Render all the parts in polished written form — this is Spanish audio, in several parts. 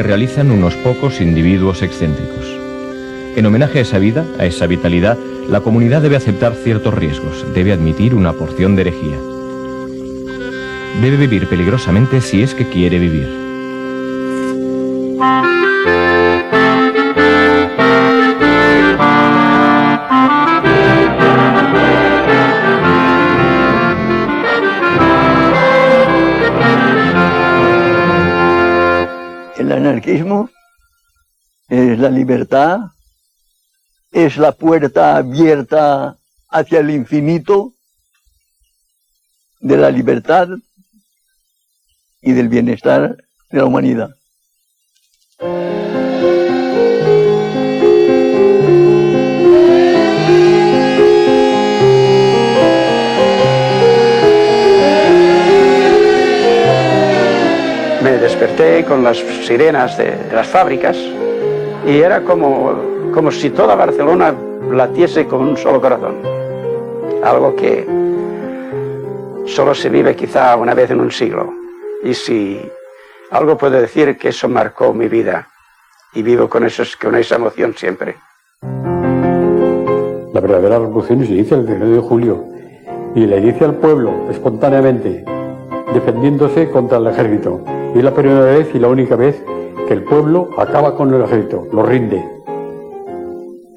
que realizan unos pocos individuos excéntricos. En homenaje a esa vida, a esa vitalidad, la comunidad debe aceptar ciertos riesgos, debe admitir una porción de herejía. Debe vivir peligrosamente si es que quiere vivir. El anarquismo es la libertad, es la puerta abierta hacia el infinito de la libertad y del bienestar de la humanidad. Me desperté con las sirenas de las fábricas y era como si toda Barcelona latiese con un solo corazón. Algo que solo se vive quizá una vez en un siglo. Y si algo puedo decir, que eso marcó mi vida y vivo con esa emoción siempre. La verdadera revolución se inicia el 19 de julio y la inicia el pueblo espontáneamente, defendiéndose contra el ejército. Y es la primera vez y la única vez que el pueblo acaba con el ejército, lo rinde.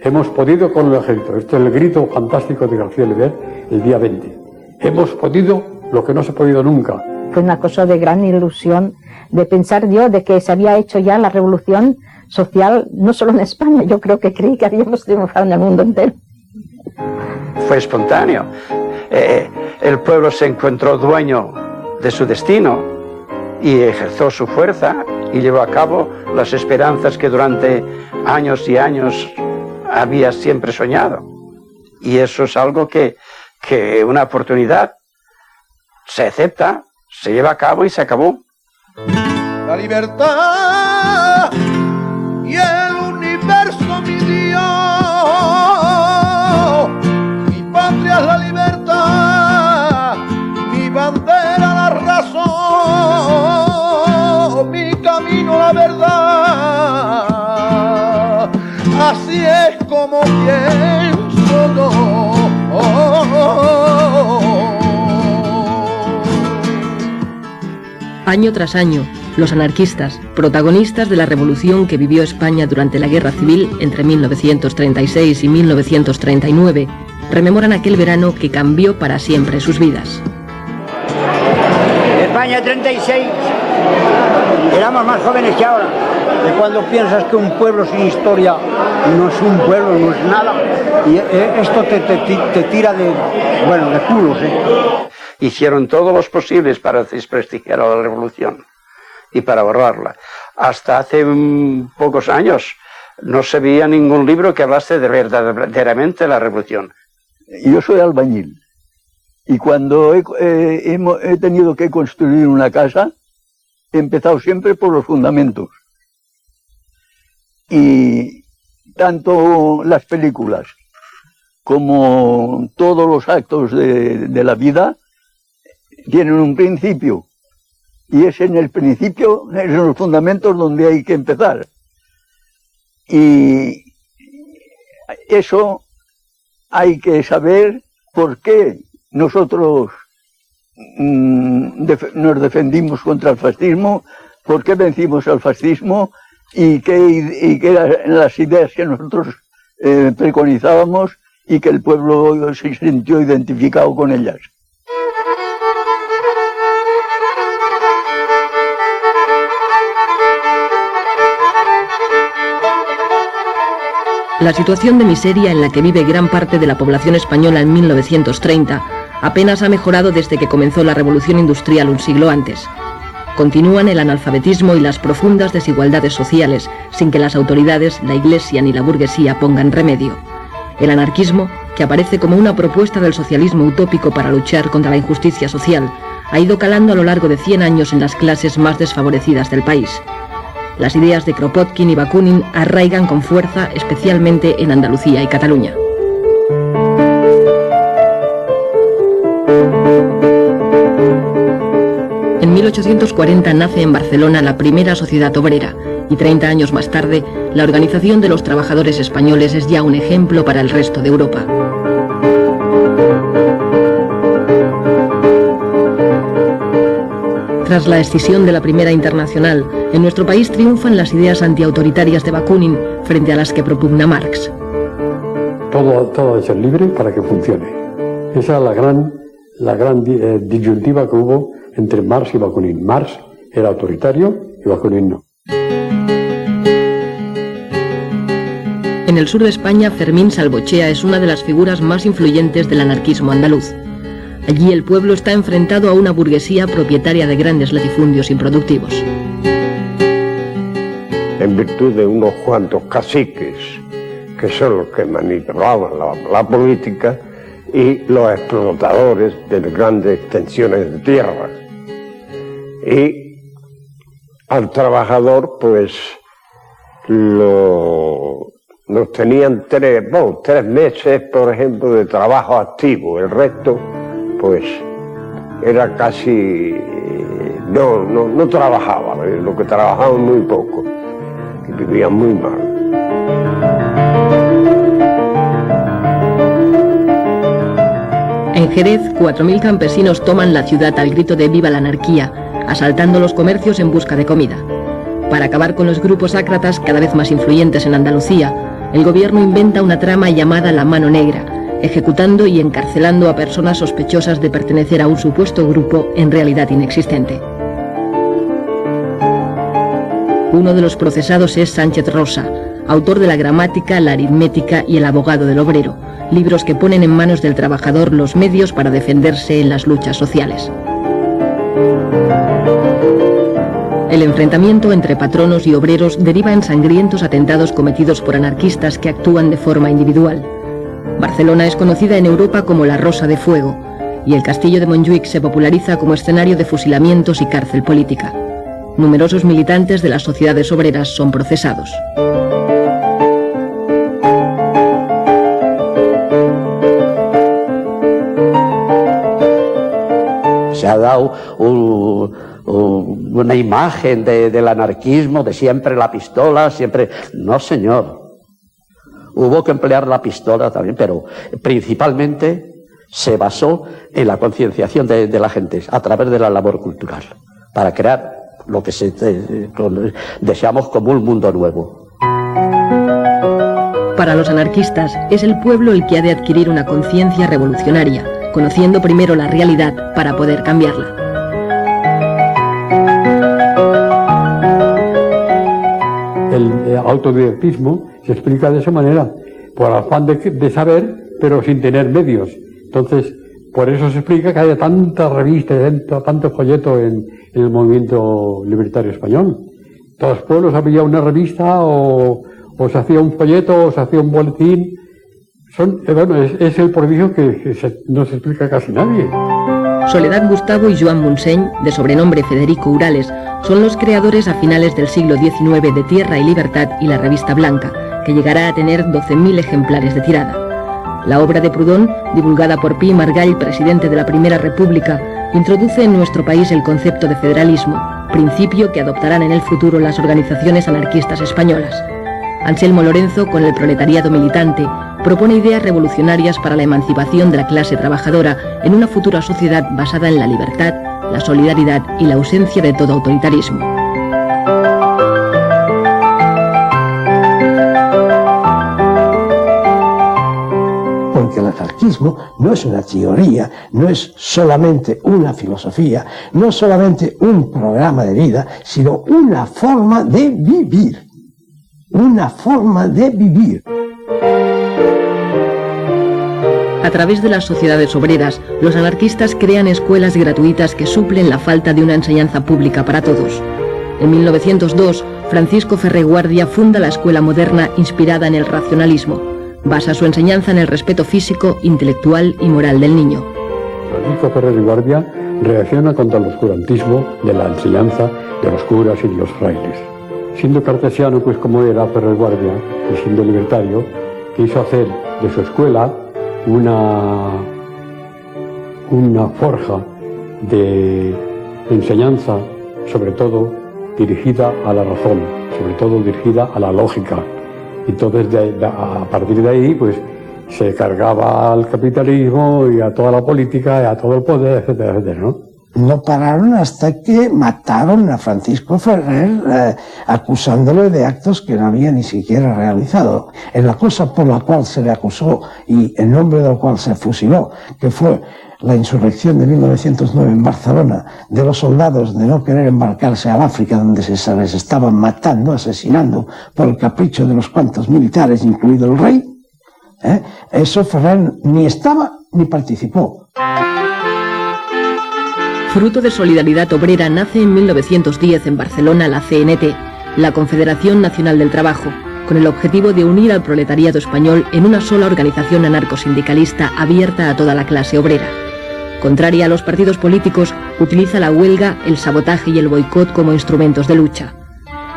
Hemos podido con el ejército. Esto es el grito fantástico de García Oliver el día 20. Hemos podido lo que no se ha podido nunca. Fue una cosa de gran ilusión, de pensar yo de que se había hecho ya la revolución social, no solo en España, yo creo que creí que habíamos triunfado en el mundo entero. Fue espontáneo. El pueblo se encontró dueño de su destino y ejerció su fuerza y llevó a cabo las esperanzas que durante años y años había siempre soñado. Y eso es algo que una oportunidad se acepta, se lleva a cabo y se acabó. La libertad y el universo, mi Dios, mi patria es la libertad, mi bandera la razón, mi camino la verdad, así es como pienso yo. Año tras año, los anarquistas, protagonistas de la revolución que vivió España durante la Guerra Civil entre 1936 y 1939, rememoran aquel verano que cambió para siempre sus vidas. España 36, éramos más jóvenes que ahora. Y cuando piensas que un pueblo sin historia no es un pueblo, no es nada, y esto te tira de culos, Hicieron todos los posibles para desprestigiar a la revolución y para borrarla. Hasta hace pocos años no se veía ningún libro que hablase de verdaderamente la revolución. Yo soy albañil y cuando he tenido que construir una casa, he empezado siempre por los fundamentos. Y tanto las películas como todos los actos de la vida tienen un principio, y es en el principio, es en los fundamentos donde hay que empezar. Y eso hay que saber por qué nosotros nos defendimos contra el fascismo, por qué vencimos al fascismo y qué eran las ideas que nosotros preconizábamos y que el pueblo se sintió identificado con ellas. La situación de miseria en la que vive gran parte de la población española en 1930 apenas ha mejorado desde que comenzó la revolución industrial un siglo antes. Continúan el analfabetismo y las profundas desigualdades sociales, sin que las autoridades, la Iglesia ni la burguesía pongan remedio. El anarquismo, que aparece como una propuesta del socialismo utópico para luchar contra la injusticia social, ha ido calando a lo largo de 100 años en las clases más desfavorecidas del país. Las ideas de Kropotkin y Bakunin arraigan con fuerza, especialmente en Andalucía y Cataluña. En 1840 nace en Barcelona la primera sociedad obrera, y 30 años más tarde, la Organización de los Trabajadores Españoles es ya un ejemplo para el resto de Europa. Tras la escisión de la Primera Internacional, en nuestro país triunfan las ideas antiautoritarias de Bakunin frente a las que propugna Marx. Todo ha de ser libre para que funcione. Esa es la gran disyuntiva que hubo entre Marx y Bakunin. Marx era autoritario y Bakunin no. En el sur de España, Fermín Salvochea es una de las figuras más influyentes del anarquismo andaluz. Allí el pueblo está enfrentado a una burguesía propietaria de grandes latifundios improductivos. En virtud de unos cuantos caciques, que son los que manipulaban la política, y los explotadores de grandes extensiones de tierra. Y al trabajador, pues, nos tenían 3 meses, por ejemplo, de trabajo activo. El resto, pues, era casi... No trabajaba, lo que trabajaban muy poco, y vivían muy mal. En Jerez, 4.000 campesinos toman la ciudad al grito de «Viva la anarquía», asaltando los comercios en busca de comida. Para acabar con los grupos ácratas cada vez más influyentes en Andalucía, el gobierno inventa una trama llamada La Mano Negra, ejecutando y encarcelando a personas sospechosas de pertenecer a un supuesto grupo en realidad inexistente. Uno de los procesados es Sánchez Rosa, autor de la Gramática, la Aritmética y el Abogado del Obrero, libros que ponen en manos del trabajador los medios para defenderse en las luchas sociales. El enfrentamiento entre patronos y obreros deriva en sangrientos atentados cometidos por anarquistas que actúan de forma individual. Barcelona es conocida en Europa como la Rosa de Fuego, y el castillo de Montjuïc se populariza como escenario de fusilamientos y cárcel política. Numerosos militantes de las sociedades obreras son procesados. Se ha dado una imagen del anarquismo, de siempre la pistola, siempre... No, señor. Hubo que emplear la pistola también, pero principalmente se basó en la concienciación de la gente a través de la labor cultural, para crear lo que deseamos como un mundo nuevo. Para los anarquistas, es el pueblo el que ha de adquirir una conciencia revolucionaria, conociendo primero la realidad para poder cambiarla. El autodidactismo se explica de esa manera, por afán de saber, pero sin tener medios. Entonces, por eso se explica que haya tanta revista, tanto folleto en el movimiento libertario español. En todos los pueblos había una revista, o se hacía un folleto, o se hacía un boletín. Es el prodigio que no se explica casi nadie. Soledad Gustavo y Joan Montseny, de sobrenombre Federico Urales, son los creadores a finales del siglo XIX de Tierra y Libertad y la Revista Blanca, que llegará a tener 12.000 ejemplares de tirada. La obra de Proudhon, divulgada por Pi Margall, presidente de la Primera República, introduce en nuestro país el concepto de federalismo, principio que adoptarán en el futuro las organizaciones anarquistas españolas. Anselmo Lorenzo, con el proletariado militante, propone ideas revolucionarias para la emancipación de la clase trabajadora en una futura sociedad basada en la libertad, la solidaridad y la ausencia de todo autoritarismo. Porque el anarquismo no es una teoría, no es solamente una filosofía, no es solamente un programa de vida, sino una forma de vivir. Una forma de vivir. A través de las sociedades obreras, los anarquistas crean escuelas gratuitas que suplen la falta de una enseñanza pública para todos. En 1902, Francisco Ferrer Guardia funda la escuela moderna inspirada en el racionalismo. Basa su enseñanza en el respeto físico, intelectual y moral del niño. Francisco Ferrer Guardia reacciona contra el oscurantismo de la enseñanza de los curas y de los frailes. Siendo cartesiano, pues como era Ferrer Guardia, y siendo libertario, quiso hacer de su escuela una forja de enseñanza, sobre todo dirigida a la razón, sobre todo dirigida a la lógica. Entonces, a partir de ahí, pues, se cargaba al capitalismo y a toda la política y a todo el poder, etcétera, etcétera, ¿no? No pararon hasta que mataron a Francisco Ferrer, acusándole de actos que no había ni siquiera realizado. En la cosa por la cual se le acusó y en nombre de la cual se fusiló, que fue la insurrección de 1909 en Barcelona, de los soldados de no querer embarcarse al África, donde se les estaban matando, asesinando por el capricho de los cuantos militares, incluido el rey, eso Ferrer ni estaba ni participó. Fruto de Solidaridad Obrera nace en 1910 en Barcelona la CNT, la Confederación Nacional del Trabajo, con el objetivo de unir al proletariado español en una sola organización anarcosindicalista abierta a toda la clase obrera. Contraria a los partidos políticos, utiliza la huelga, el sabotaje y el boicot como instrumentos de lucha.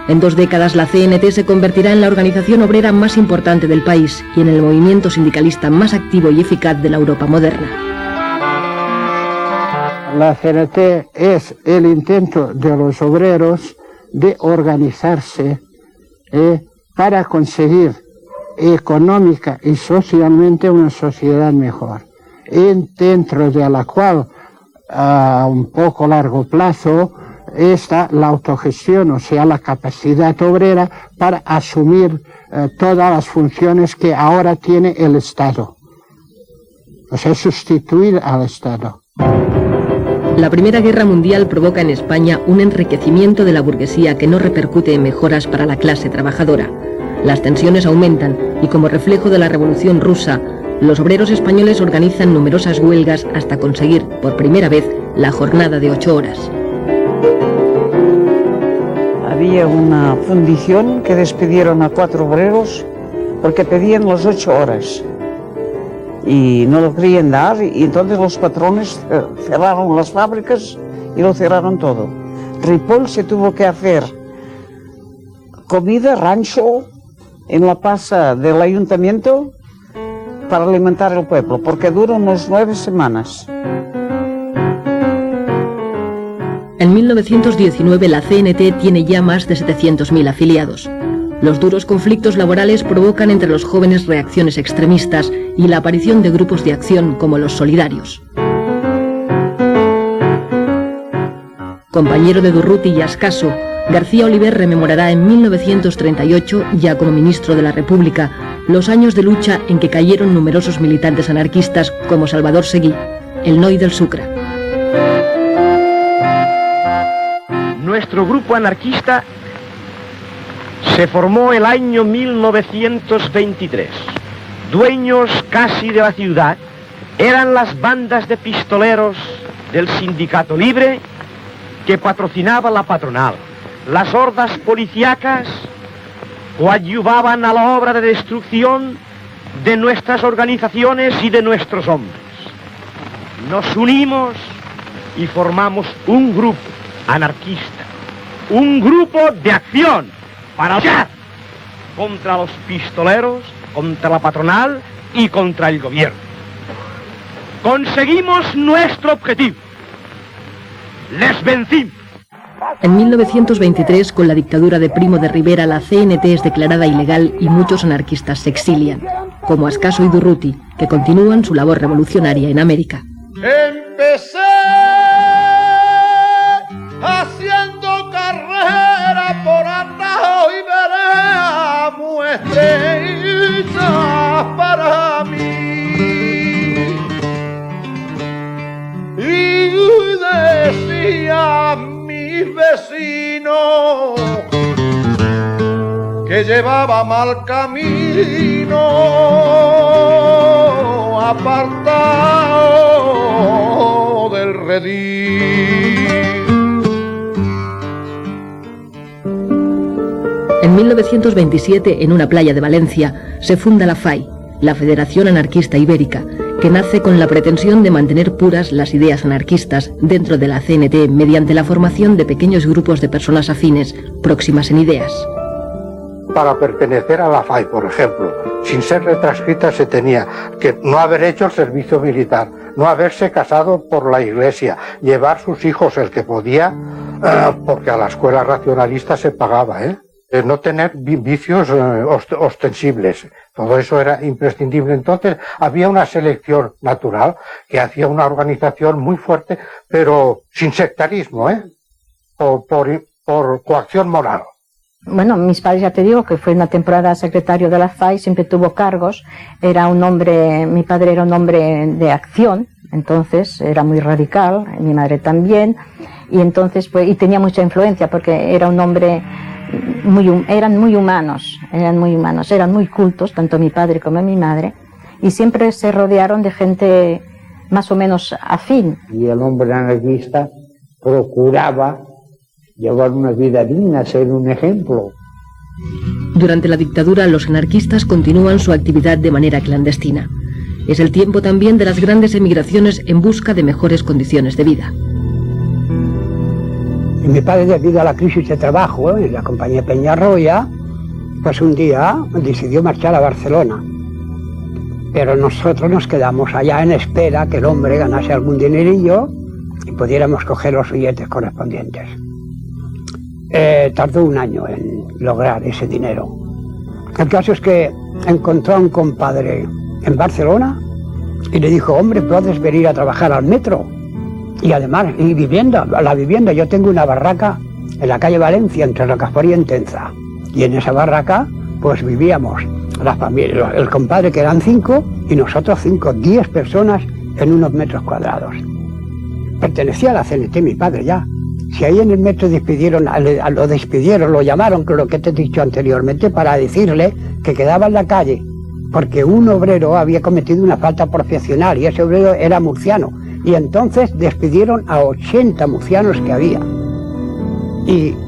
En 2 décadas la CNT se convertirá en la organización obrera más importante del país y en el movimiento sindicalista más activo y eficaz de la Europa moderna. La CNT es el intento de los obreros de organizarse para conseguir económica y socialmente una sociedad mejor, dentro de la cual a un poco largo plazo está la autogestión, o sea, la capacidad obrera para asumir todas las funciones que ahora tiene el Estado, o sea, sustituir al Estado. La Primera Guerra Mundial provoca en España un enriquecimiento de la burguesía que no repercute en mejoras para la clase trabajadora. Las tensiones aumentan y, como reflejo de la Revolución Rusa, los obreros españoles organizan numerosas huelgas hasta conseguir, por primera vez, la jornada de 8 horas. Había una fundición que despidieron a 4 obreros porque pedían las 8 horas. Y no lo querían dar, y entonces los patrones cerraron las fábricas y lo cerraron todo. Ripoll se tuvo que hacer comida, rancho, en la plaza del ayuntamiento para alimentar el pueblo, porque duró unas 9 semanas. En 1919 la CNT tiene ya más de 700.000 afiliados. Los duros conflictos laborales provocan entre los jóvenes reacciones extremistas y la aparición de grupos de acción como los solidarios. Compañero de Durruti y Ascaso, García Oliver rememorará en 1938, ya como ministro de la República, los años de lucha en que cayeron numerosos militantes anarquistas como Salvador Seguí, el Noi del Sucre. Nuestro grupo anarquista se formó el año 1923. Dueños casi de la ciudad eran las bandas de pistoleros del Sindicato Libre que patrocinaba la patronal. Las hordas policíacas coadyuvaban a la obra de destrucción de nuestras organizaciones y de nuestros hombres. Nos unimos y formamos un grupo anarquista, un grupo de acción para luchar contra los pistoleros, contra la patronal y contra el gobierno. Conseguimos nuestro objetivo. Les vencimos. En 1923, con la dictadura de Primo de Rivera, la CNT es declarada ilegal y muchos anarquistas se exilian, como Ascaso y Durruti, que continúan su labor revolucionaria en América. Empecé haciendo carrera por Atajo y veré estrellas para mí. Y decía mi vecino que llevaba mal camino, apartado del redil. En 1927, en una playa de Valencia, se funda la FAI, la Federación Anarquista Ibérica, que nace con la pretensión de mantener puras las ideas anarquistas dentro de la CNT mediante la formación de pequeños grupos de personas afines, próximas en ideas. Para pertenecer a la FAI, por ejemplo, sin ser retranscrita, se tenía que no haber hecho el servicio militar, no haberse casado por la iglesia, llevar sus hijos el que podía, porque a la escuela racionalista se pagaba, no tener vicios ostensibles. Todo eso era imprescindible. Entonces había una selección natural que hacía una organización muy fuerte, pero sin sectarismo, por coacción moral. Bueno, mis padres, ya te digo, que fue una temporada secretario de la FAI, siempre tuvo cargos, era un hombre, mi padre era un hombre de acción, entonces era muy radical, mi madre también, y entonces pues, y tenía mucha influencia porque era un hombre eran muy humanos, eran muy cultos, tanto mi padre como mi madre, y siempre se rodearon de gente más o menos afín. Y el hombre anarquista procuraba llevar una vida digna, ser un ejemplo. Durante la dictadura, los anarquistas continúan su actividad de manera clandestina. Es el tiempo también de las grandes emigraciones en busca de mejores condiciones de vida. Y mi padre, debido a la crisis de trabajo en la compañía Peñarroya, pues un día decidió marchar a Barcelona. Pero nosotros nos quedamos allá en espera que el hombre ganase algún dinerillo y pudiéramos coger los billetes correspondientes. Tardó un año en lograr ese dinero. El caso es que encontró a un compadre en Barcelona y le dijo: hombre, puedes venir a trabajar al metro. Y además, la vivienda, yo tengo una barraca en la calle Valencia, entre Rocafort y Entenza. Y en esa barraca, pues vivíamos la familia, el compadre, que eran 5, y nosotros 5, 10 personas en unos metros cuadrados. Pertenecía a la CNT, mi padre ya. Si ahí en el metro lo llamaron, con lo que te he dicho anteriormente, para decirle que quedaba en la calle, porque un obrero había cometido una falta profesional, y ese obrero era murciano. Y entonces despidieron a 80 murcianos que había.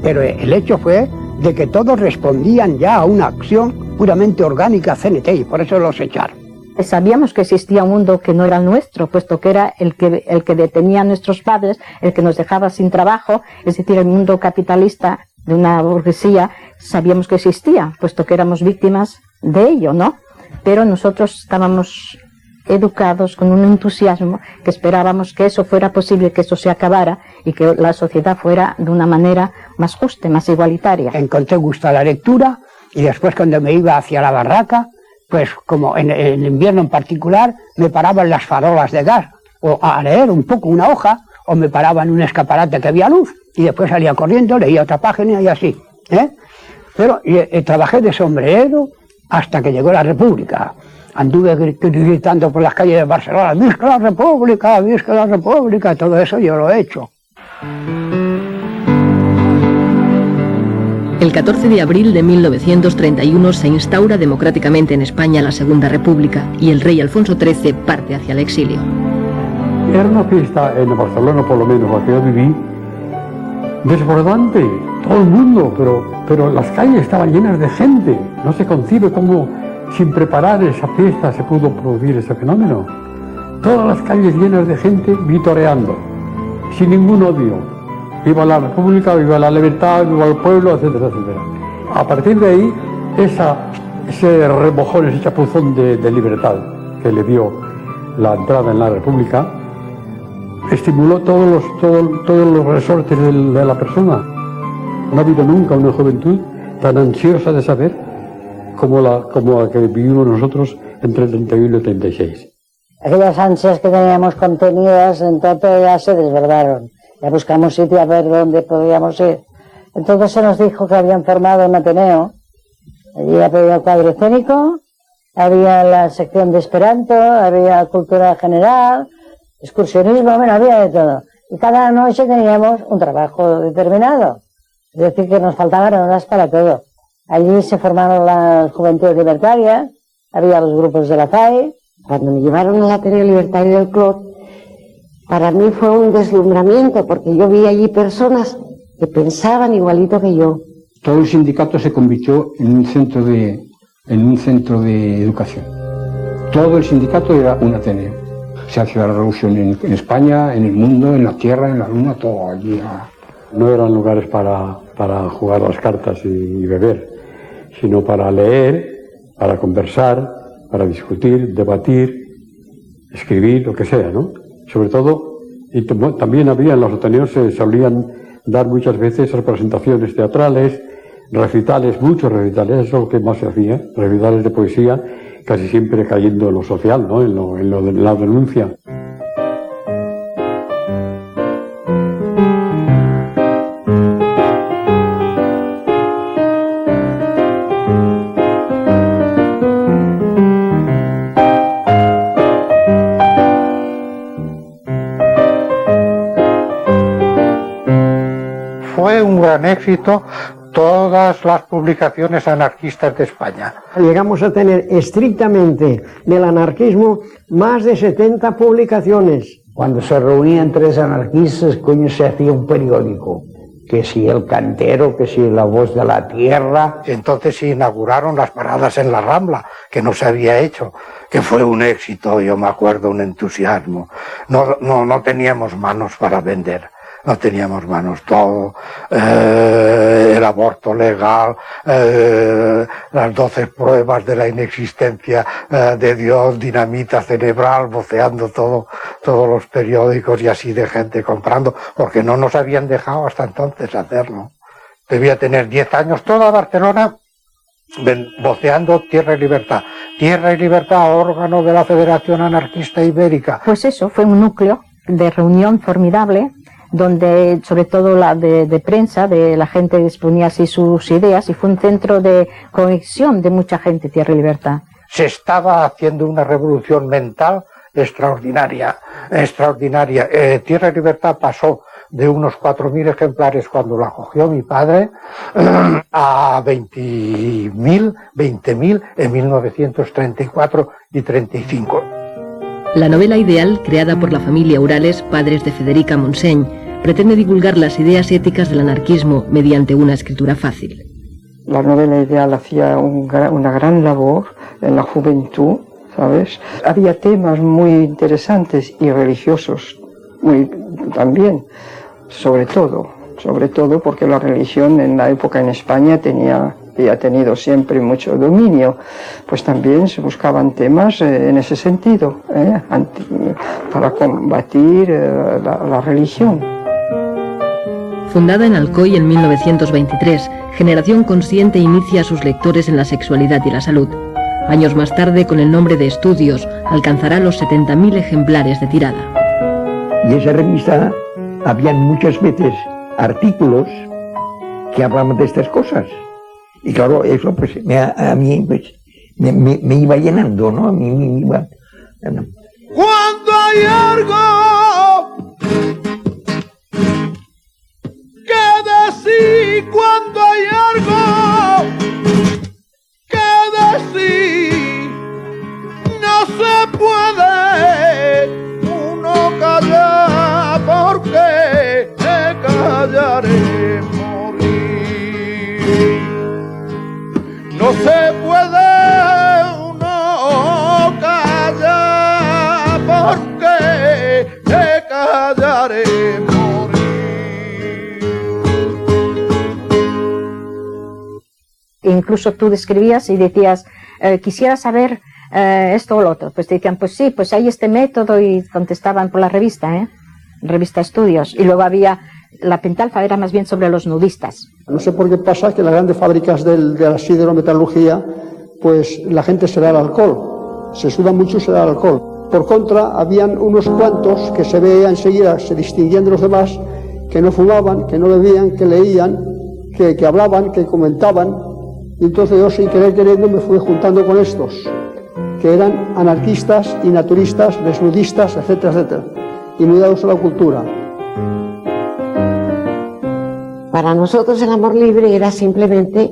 Pero el hecho fue de que todos respondían ya a una acción puramente orgánica CNT, y por eso los echaron. Sabíamos que existía un mundo que no era nuestro, puesto que era el que detenía a nuestros padres, el que nos dejaba sin trabajo, es decir, el mundo capitalista de una burguesía, sabíamos que existía, puesto que éramos víctimas de ello, ¿no? Pero nosotros estábamos educados con un entusiasmo que esperábamos que eso fuera posible, que eso se acabara y que la sociedad fuera de una manera más justa, más igualitaria. Encontré gusto a la lectura, y después, cuando me iba hacia la barraca, pues como en invierno en particular, me paraba en las farolas de gas, o a leer un poco una hoja, o me paraba en un escaparate que había luz, y después salía corriendo, leía otra página y así. Pero trabajé de sombrerero hasta que llegó la República. Anduve gritando por las calles de Barcelona: ¡Visca la República! ¡Visca la República! Todo eso yo lo he hecho. El 14 de abril de 1931 se instaura democráticamente en España la Segunda República y el rey Alfonso XIII parte hacia el exilio. Era una fiesta en Barcelona, por lo menos la que yo viví, desbordante, todo el mundo, pero las calles estaban llenas de gente. No se concibe cómo sin preparar esa fiesta se pudo producir ese fenómeno. Todas las calles llenas de gente vitoreando, sin ningún odio. Viva la República, viva la libertad, viva el pueblo, etcétera, etcétera. A partir de ahí, ese remojón, ese chapuzón de libertad que le dio la entrada en la República, estimuló todos los resortes de la persona. No ha habido nunca una juventud tan ansiosa de saber como la que vivimos nosotros entre el 31 y el 36. Aquellas ansias que teníamos contenidas, entonces ya se desbordaron. Ya buscamos sitio a ver dónde podíamos ir. Entonces se nos dijo que habían formado un Ateneo. Allí había el cuadro escénico, había la sección de Esperanto, había cultura general, excursionismo, bueno, había de todo. Y cada noche teníamos un trabajo determinado. Es decir, que nos faltaban horas para todo. Allí se formaron las juventudes libertarias, había los grupos de la FAI. Cuando me llevaron al Ateneo Libertario del Clot, para mí fue un deslumbramiento, porque yo vi allí personas que pensaban igualito que yo. Todo el sindicato se convirtió en un centro de educación. Todo el sindicato era un Ateneo. Se hacía la revolución en España, en el mundo, en la tierra, en la luna, todo allí. No eran lugares para jugar las cartas y beber, sino para leer, para conversar, para discutir, debatir, escribir, lo que sea, ¿no? Sobre todo, y también había en los Ateneos, se solían dar muchas veces representaciones teatrales, recitales, muchos recitales, eso es lo que más se hacía, recitales de poesía, casi siempre cayendo en lo social, ¿no? en lo de la denuncia. Fue un gran éxito todas las publicaciones anarquistas de España. Llegamos a tener estrictamente del anarquismo más de 70 publicaciones. Cuando se reunían 3 anarquistas, coño, se hacía un periódico. Que si El Cantero, que si La Voz de la Tierra. Entonces se inauguraron las paradas en la Rambla, que no se había hecho, que fue un éxito, yo me acuerdo, un entusiasmo. No teníamos manos para vender. No teníamos manos, todo, el aborto legal, las 12 pruebas de la inexistencia de Dios, dinamita cerebral, voceando todos los periódicos y así de gente comprando, porque no nos habían dejado hasta entonces hacerlo. Debía tener 10 años, toda Barcelona voceando Tierra y Libertad, órgano de la Federación Anarquista Ibérica. Pues eso, fue un núcleo de reunión formidable, donde sobre todo la de prensa, de la gente exponía así sus ideas, y fue un centro de conexión de mucha gente, Tierra y Libertad. Se estaba haciendo una revolución mental extraordinaria. Tierra y Libertad pasó de unos 4.000 ejemplares cuando la cogió mi padre a 20.000 en 1934 y 35. La novela ideal, creada por la familia Urales, padres de Federica Montseny, pretende divulgar las ideas éticas del anarquismo mediante una escritura fácil. La novela ideal hacía una gran labor en la juventud, ¿sabes? Había temas muy interesantes y religiosos también, sobre todo porque la religión en la época en España ha tenido siempre mucho dominio, pues también se buscaban temas en ese sentido, para combatir la religión. Fundada en Alcoy en 1923, Generación Consciente inicia a sus lectores en la sexualidad y la salud. Años más tarde, con el nombre de Estudios, alcanzará los 70.000 ejemplares de tirada. Y esa revista, habían muchas veces artículos que hablaban de estas cosas. Y claro, eso pues a mí pues, me iba llenando, ¿no? A mí me iba... Cuando hay algo que decir, cuando hay algo que decir, no se puede uno callar, porque te callaré morir. No se puede uno callar, porque te callaré morir. Incluso tú describías y decías, quisiera saber esto o lo otro. Pues te decían, pues sí, pues hay este método, y contestaban por la revista, revista Estudios. Y luego había, la pentalfa era más bien sobre los nudistas. No sé por qué pasa que las grandes fábricas de la siderometalurgia, pues la gente se da al alcohol, se suda mucho y se da al alcohol. Por contra, habían unos cuantos que se veía enseguida, se distinguían de los demás, que no fumaban, que no bebían, que leían, que hablaban, que comentaban. Y entonces yo, sin querer queriendo, me fui juntando con estos, que eran anarquistas y naturistas, desnudistas, etcétera, etcétera, y muy dados a la cultura. Para nosotros el amor libre era simplemente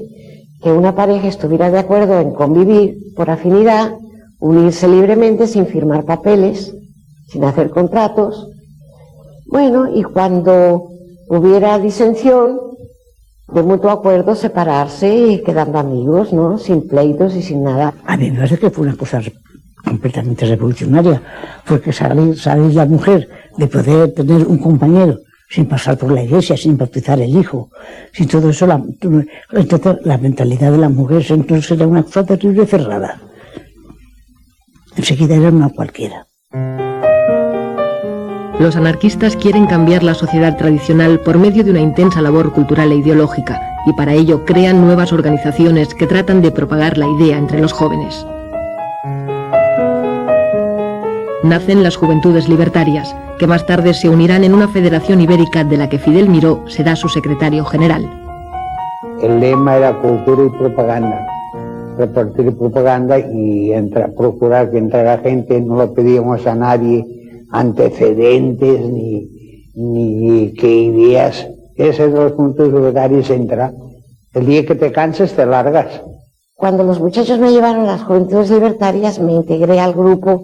que una pareja estuviera de acuerdo en convivir por afinidad, unirse libremente sin firmar papeles, sin hacer contratos. Bueno, y cuando hubiera disensión, de mutuo acuerdo, separarse y quedando amigos, ¿no? Sin pleitos y sin nada. A mí me parece que fue una cosa completamente revolucionaria, porque salir la mujer de poder tener un compañero sin pasar por la iglesia, sin bautizar el hijo, sin todo eso, entonces la mentalidad de la mujer entonces era una cosa terrible y cerrada. Enseguida era una cualquiera. Los anarquistas quieren cambiar la sociedad tradicional por medio de una intensa labor cultural e ideológica, y para ello crean nuevas organizaciones que tratan de propagar la idea entre los jóvenes. Nacen las Juventudes Libertarias, que más tarde se unirán en una federación ibérica de la que Fidel Miró será su secretario general. El lema era cultura y propaganda, repartir propaganda y procurar que entrara gente. No le pedíamos a nadie antecedentes ni qué ideas. Ese de los puntos libertarios entra. El día que te canses te largas. Cuando los muchachos me llevaron a las Juventudes Libertarias me integré al grupo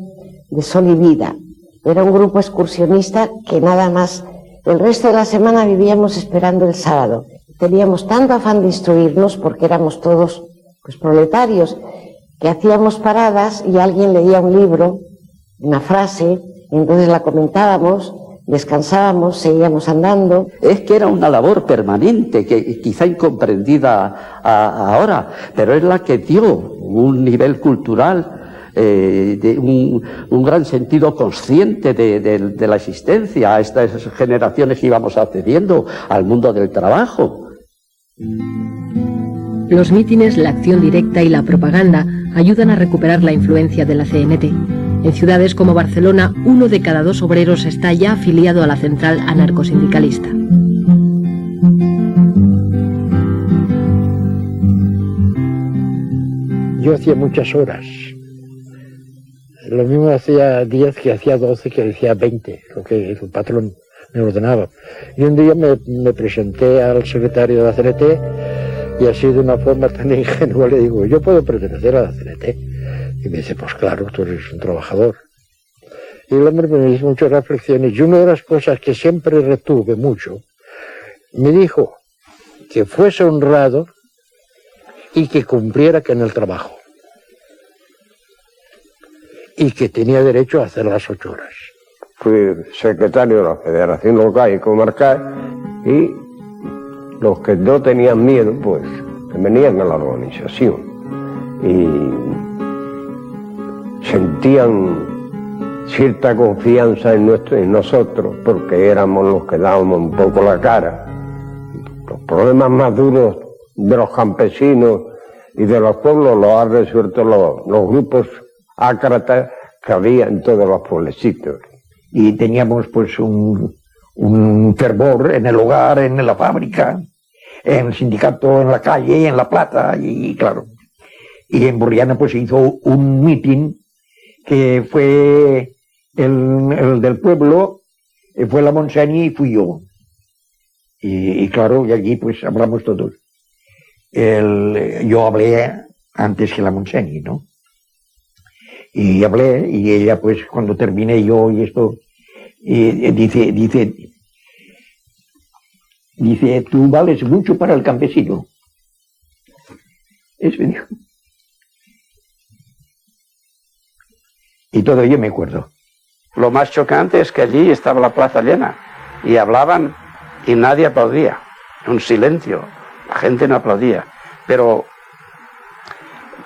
de Sol y Vida. Era un grupo excursionista que nada más el resto de la semana vivíamos esperando el sábado. Teníamos tanto afán de instruirnos porque éramos todos pues proletarios, que hacíamos paradas y alguien leía un libro, una frase, y entonces la comentábamos, descansábamos, seguíamos andando. Es que era una labor permanente, que quizá incomprendida ahora, pero es la que dio un nivel cultural, de un gran sentido consciente de la existencia a estas generaciones que íbamos accediendo al mundo del trabajo. Los mítines, la acción directa y la propaganda ayudan a recuperar la influencia de la CNT. En ciudades como Barcelona, 1 de cada 2 obreros está ya afiliado a la central anarcosindicalista. Yo hacía muchas horas. Lo mismo hacía 10 que hacía 12 que hacía 20, lo que el patrón me ordenaba. Y un día me presenté al secretario de la CNT y así de una forma tan ingenua le digo, ¿yo puedo pertenecer a la CNT? Y me dice, pues claro, tú eres un trabajador. Y el hombre me hizo muchas reflexiones y una de las cosas que siempre retuve mucho, me dijo que fuese honrado y que cumpliera que en el trabajo. Y que tenía derecho a hacer las 8 horas. Fui secretario de la Federación Local y Comarcal y los que no tenían miedo, pues, que venían a la organización y sentían cierta confianza en nosotros porque éramos los que dábamos un poco la cara. Los problemas más duros de los campesinos y de los pueblos los han resuelto los grupos ácratas que había en todos los pueblecitos. Y teníamos pues un fervor en el hogar, en la fábrica, en el sindicato, en la calle, en La Plata, y claro. Y en Borriana pues se hizo un mitin que fue el del pueblo, fue la Montseny y fui yo. Y claro, y allí pues hablamos todos. Yo hablé antes que la Montseny, ¿no? Y hablé, y ella pues cuando terminé yo y esto, dice, tú vales mucho para el campesino. Eso dijo. Y todo ello me acuerdo. Lo más chocante es que allí estaba la plaza llena y hablaban y nadie aplaudía. Un silencio. La gente no aplaudía. Pero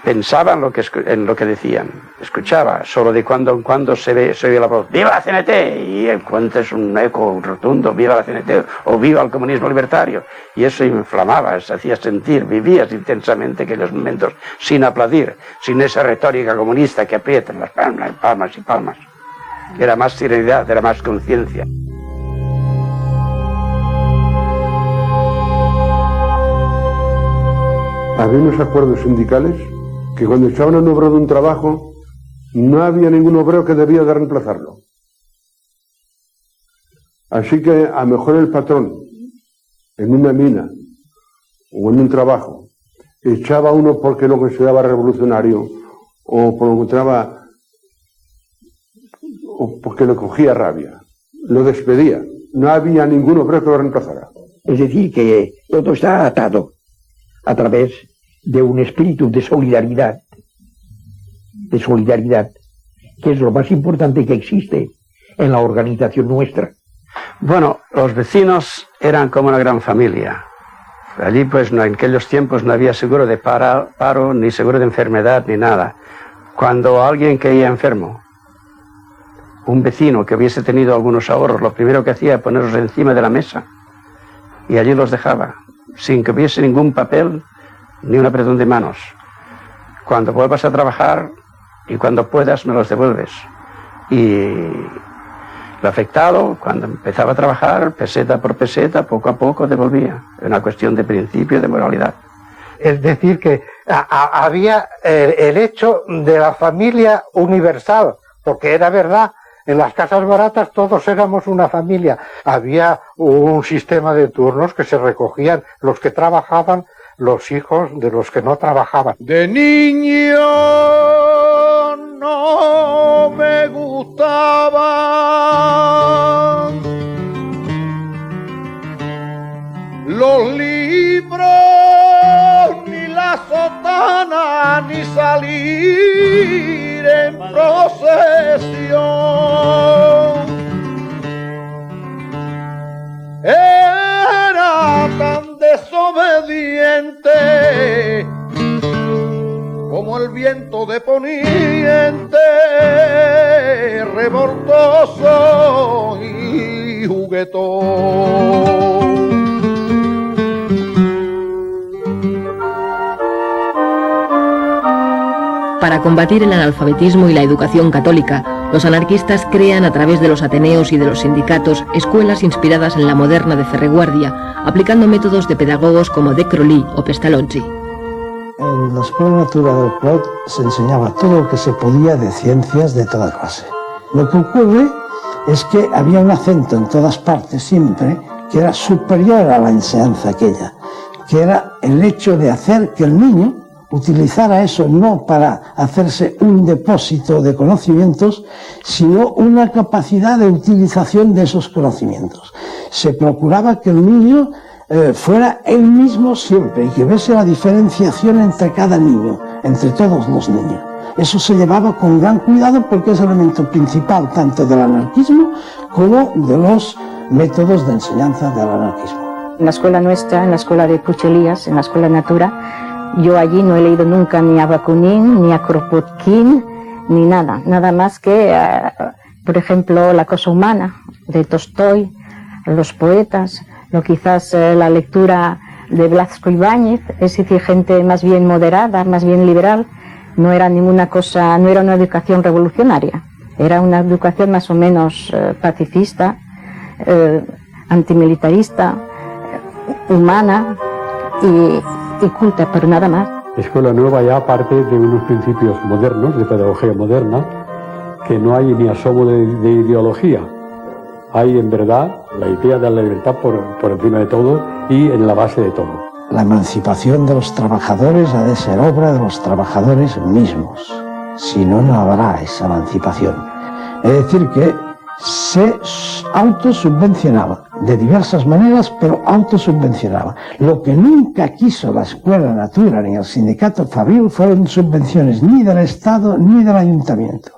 pensaba en lo que decían. Escuchaba. Solo de cuando en cuando se oye la voz. ¡Viva la CNT! Y encuentras un eco rotundo. ¡Viva la CNT! O ¡viva el comunismo libertario! Y eso inflamaba, se hacía sentir. Vivías intensamente aquellos momentos sin aplaudir, sin esa retórica comunista que aprietan las palmas, palmas y palmas. Era más serenidad, era más conciencia. Había unos acuerdos sindicales que cuando echaban a un obrero de un trabajo, no había ningún obrero que debía de reemplazarlo. Así que a lo mejor el patrón, en una mina o en un trabajo, echaba a uno porque lo consideraba revolucionario o porque le cogía rabia, lo despedía. No había ningún obrero que lo reemplazara. Es decir, que todo está atado a través de un espíritu de solidaridad, que es lo más importante que existe en la organización nuestra. Bueno, los vecinos eran como una gran familia. Allí, pues, en aquellos tiempos no había seguro de paro, ni seguro de enfermedad, ni nada. Cuando alguien caía enfermo, un vecino que hubiese tenido algunos ahorros, lo primero que hacía era ponerlos encima de la mesa y allí los dejaba. sin que hubiese ningún papel ni un apretón de manos. Cuando vuelvas a trabajar y cuando puedas me los devuelves. Y lo afectado, cuando empezaba a trabajar, peseta por peseta, poco a poco devolvía. Es una cuestión de principio y de moralidad. Es decir, que había el hecho de la familia universal, porque era verdad, en las casas baratas todos éramos una familia. Había un sistema de turnos que se recogían los que trabajaban, los hijos de los que no trabajaban. De niño no me gustaban los libros, ni la sotana, ni salir en procesión. Era tan desobediente como el viento de poniente, revoltoso y juguetón. Para combatir el analfabetismo y la educación católica, los anarquistas crean a través de los ateneos y de los sindicatos escuelas inspiradas en la moderna de Ferreguardia, aplicando métodos de pedagogos como De Crolí o Pestalozzi. En la Escuela Natura del Clot se enseñaba todo lo que se podía de ciencias de toda clase. Lo que ocurre es que había un acento en todas partes siempre que era superior a la enseñanza aquella, que era el hecho de hacer que el niño utilizara eso no para hacerse un depósito de conocimientos, sino una capacidad de utilización de esos conocimientos. Se procuraba que el niño fuera él mismo siempre y que viese la diferenciación entre cada niño, entre todos los niños. Eso se llevaba con gran cuidado porque es el elemento principal tanto del anarquismo como de los métodos de enseñanza del anarquismo. En la escuela nuestra, en la escuela de Puchelías, en la escuela Natura, yo allí no he leído nunca ni a Bakunin, ni a Kropotkin, ni nada. Nada más que, por ejemplo, La cosa humana, de Tolstoy, los poetas, o quizás la lectura de Blasco Ibáñez, es decir, gente más bien moderada, más bien liberal. No era ninguna cosa, no era una educación revolucionaria, era una educación más o menos pacifista, antimilitarista, humana y culta, pero nada más. Escuela Nueva ya parte de unos principios modernos, de pedagogía moderna, que no hay ni asomo de ideología. Hay en verdad la idea de la libertad por encima de todo y en la base de todo. La emancipación de los trabajadores ha de ser obra de los trabajadores mismos. Si no, no habrá esa emancipación. Es decir, que se autosubvencionaba de diversas maneras, pero autosubvencionaba. Lo que nunca quiso la Escuela Natura ni el sindicato Fabril fueron subvenciones ni del Estado ni del Ayuntamiento.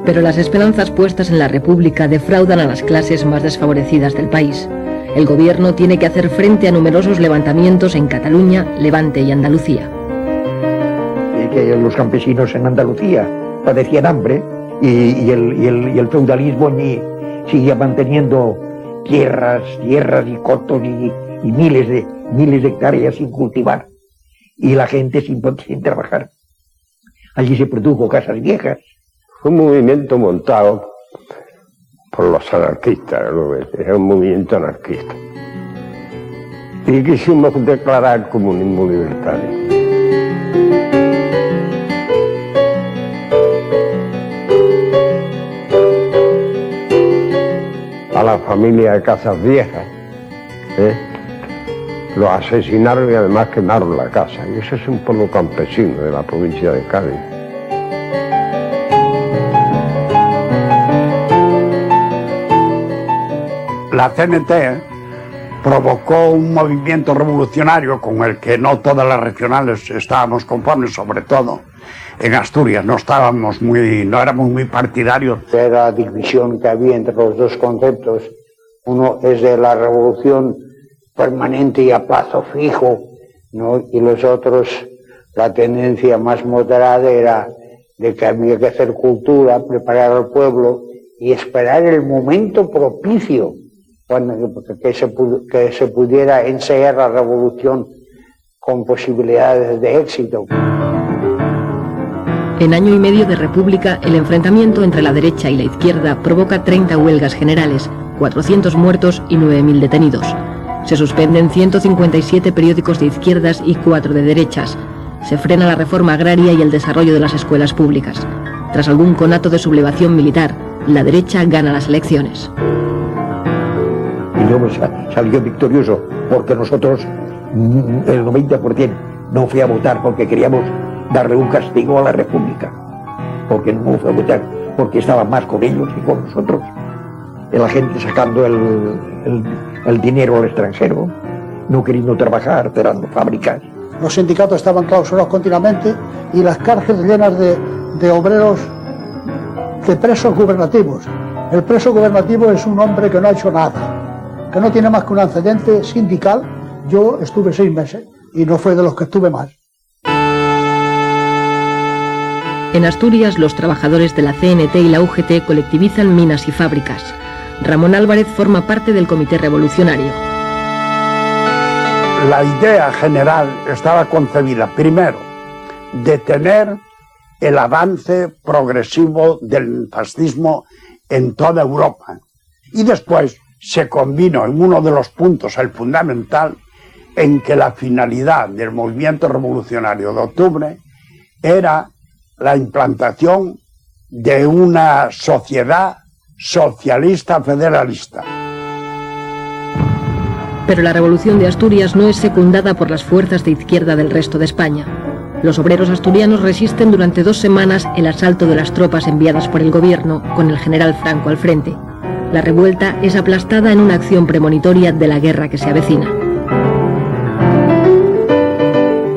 Pero las esperanzas puestas en la República defraudan a las clases más desfavorecidas del país. El gobierno tiene que hacer frente a numerosos levantamientos en Cataluña, Levante y Andalucía. Que los campesinos en Andalucía padecían hambre y el feudalismo allí seguía manteniendo tierras y cotos y miles de hectáreas sin cultivar y la gente sin trabajar. Allí se produjo casas viejas. Fue un movimiento montado por los anarquistas, era un movimiento anarquista. Y quisimos declarar comunismo libertario. A la familia de Casas Viejas, los asesinaron y además quemaron la casa. Y ese es un pueblo campesino de la provincia de Cádiz. La CNT provocó un movimiento revolucionario con el que no todas las regionales estábamos conformes, sobre todo en Asturias no éramos muy partidarios. Era la división que había entre los dos conceptos. Uno es de la revolución permanente y a plazo fijo, ¿no? Y los otros, la tendencia más moderada era de que había que hacer cultura, preparar al pueblo y esperar el momento propicio bueno, que se pudiera ensayar la revolución con posibilidades de éxito. En año y medio de república, el enfrentamiento entre la derecha y la izquierda provoca 30 huelgas generales, 400 muertos y 9.000 detenidos. Se suspenden 157 periódicos de izquierdas y 4 de derechas. Se frena la reforma agraria y el desarrollo de las escuelas públicas. Tras algún conato de sublevación militar, la derecha gana las elecciones. Y luego salió victorioso porque nosotros, el 90%, no fue a votar porque queríamos darle un castigo a la República. Porque no fue a votar, porque estaba más con ellos que con nosotros. La gente sacando el dinero al extranjero, no queriendo trabajar, cerrando fábricas. Los sindicatos estaban clausurados continuamente y las cárceles llenas de obreros, de presos gubernativos. El preso gubernativo es un hombre que no ha hecho nada, que no tiene más que un antecedente sindical. Yo estuve 6 meses y no fue de los que estuve más. En Asturias, los trabajadores de la CNT y la UGT colectivizan minas y fábricas. Ramón Álvarez forma parte del Comité Revolucionario. La idea general estaba concebida, primero, detener el avance progresivo del fascismo en toda Europa. Y después se combinó en uno de los puntos, el fundamental, en que la finalidad del movimiento revolucionario de octubre era la implantación de una sociedad socialista federalista. Pero la revolución de Asturias no es secundada por las fuerzas de izquierda del resto de España. Los obreros asturianos resisten durante 2 semanas el asalto de las tropas enviadas por el gobierno, con el general Franco al frente. La revuelta es aplastada en una acción premonitoria de la guerra que se avecina.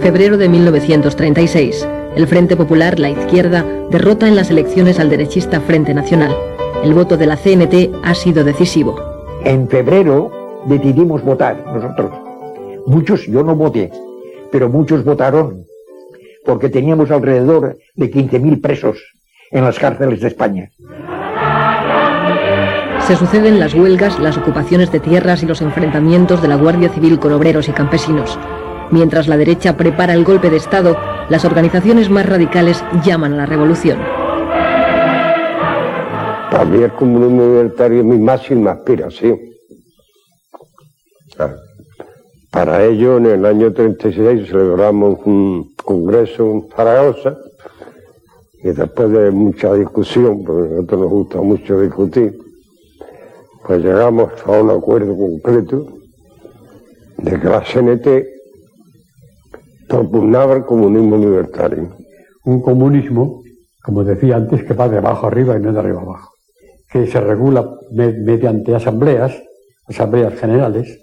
Febrero de 1936. El Frente Popular, la izquierda, derrota en las elecciones al derechista Frente Nacional. El voto de la CNT ha sido decisivo. En febrero decidimos votar nosotros. Muchos, yo no voté, pero muchos votaron, porque teníamos alrededor de 15.000 presos en las cárceles de España. Se suceden las huelgas, las ocupaciones de tierras y los enfrentamientos de la Guardia Civil con obreros y campesinos. Mientras la derecha prepara el golpe de Estado, las organizaciones más radicales llaman a la revolución. Para mí el comunismo libertario es mi máxima aspiración. Para ello, en el año 36 celebramos un congreso en Zaragoza y después de mucha discusión, porque a nosotros nos gusta mucho discutir, pues llegamos a un acuerdo concreto de que la CNT propugnaba el comunismo libertario. Un comunismo, como decía antes, que va de abajo arriba y no de arriba abajo, que se regula mediante asambleas generales,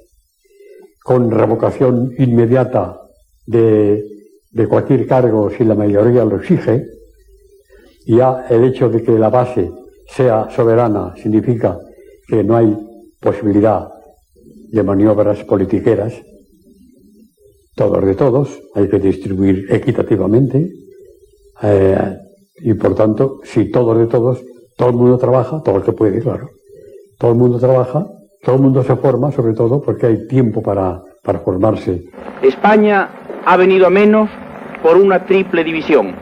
con revocación inmediata de cualquier cargo si la mayoría lo exige. Y ya el hecho de que la base sea soberana significa que no hay posibilidad de maniobras politiqueras. Todos de todos, hay que distribuir equitativamente y por tanto, si todos de todos, todo el mundo trabaja, todo el que puede, claro. Todo el mundo trabaja, todo el mundo se forma, sobre todo porque hay tiempo para formarse. España ha venido a menos por una triple división.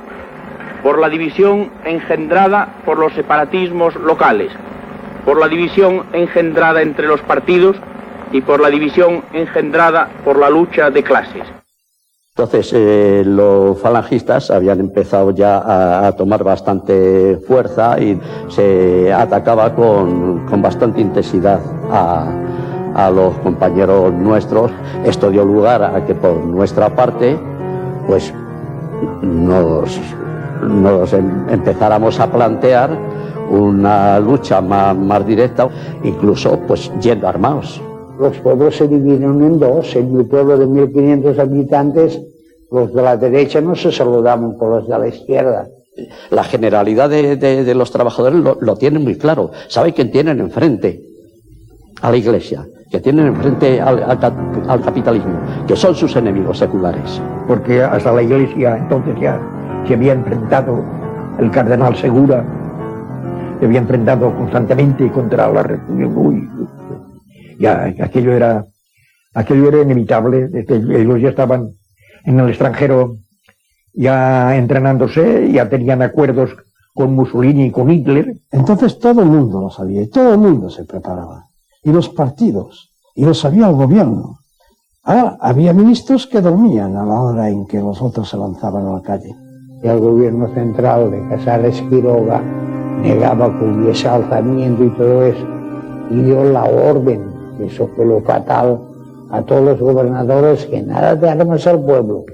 Por la división engendrada por los separatismos locales, por la división engendrada entre los partidos y por la división engendrada por la lucha de clases. Entonces los falangistas habían empezado ya a tomar bastante fuerza y se atacaba con bastante intensidad a los compañeros nuestros. Esto dio lugar a que por nuestra parte pues nos empezáramos a plantear una lucha más directa, incluso pues yendo armados. Los pueblos se dividieron en dos. En mi pueblo de 1.500 habitantes, los de la derecha no se saludaban con los de la izquierda. La generalidad de los trabajadores lo tienen muy claro. Saben quién tienen enfrente a la Iglesia, que tienen enfrente al capitalismo, que son sus enemigos seculares. Porque hasta la Iglesia entonces ya se había enfrentado el cardenal Segura, se había enfrentado constantemente contra la República. ya aquello era inevitable. Ellos ya estaban en el extranjero ya entrenándose, ya tenían acuerdos con Mussolini y con Hitler. Entonces todo el mundo lo sabía y todo el mundo se preparaba. Y los partidos, y lo sabía el gobierno. Ahora, había ministros que dormían a la hora en que los otros se lanzaban a la calle. Y el gobierno central de Casares Quiroga negaba que hubiese alzamiento y todo eso. Y dio la orden, que eso fue lo fatal, a todos los gobernadores, que nada de armas al pueblo.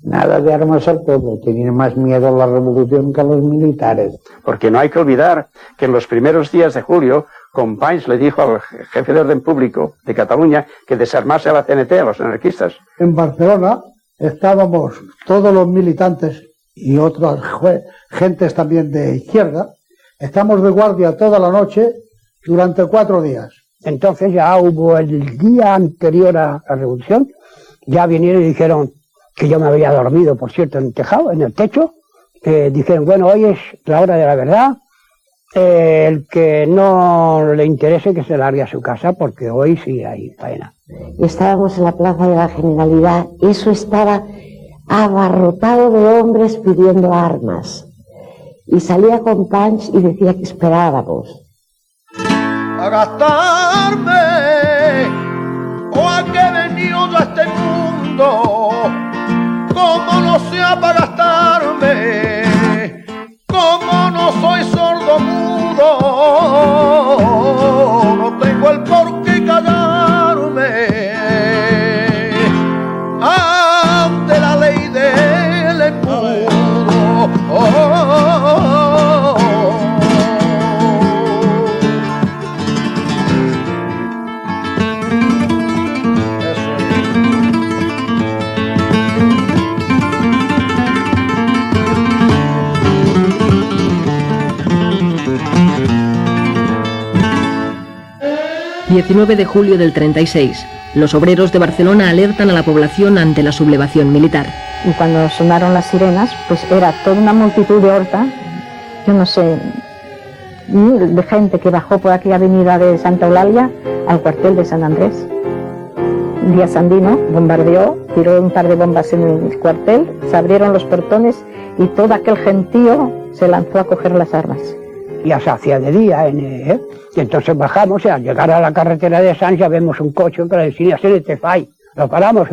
Nada de armas al pueblo. Tenían más miedo a la revolución que a los militares. Porque no hay que olvidar que en los primeros días de julio, Companys le dijo al jefe de orden público de Cataluña que desarmase a la CNT, a los anarquistas. En Barcelona estábamos todos los militantes y otras gentes también de izquierda, estamos de guardia toda la noche durante 4 días. Entonces ya hubo el día anterior a la revolución, ya vinieron y dijeron que yo me había dormido, por cierto, en el tejado, en el techo. Dijeron, bueno, hoy es la hora de la verdad, el que no le interese que se largue a su casa, porque hoy sí hay faena. Estábamos en la Plaza de la Generalidad, eso estaba abarrotado de hombres pidiendo armas. Y salía Companys y decía que esperábamos. A gastarme, o a que he venido a este mundo, como no sea para gastarme, como no soy sordo mudo, no tengo el por qué callarme ante la ley del embudo. ...19 de julio del 36... los obreros de Barcelona alertan a la población ante la sublevación militar. Y cuando sonaron las sirenas, pues era toda una multitud de Horta, yo no sé, mil de gente que bajó por aquella avenida de Santa Eulalia al cuartel de San Andrés. Díaz Sandino bombardeó, tiró un par de bombas en el cuartel, se abrieron los portones y todo aquel gentío se lanzó a coger las armas. Ya se hacía de día, y entonces bajamos y al llegar a la carretera de Sants ya vemos un coche que decía CNT FAI. Lo paramos,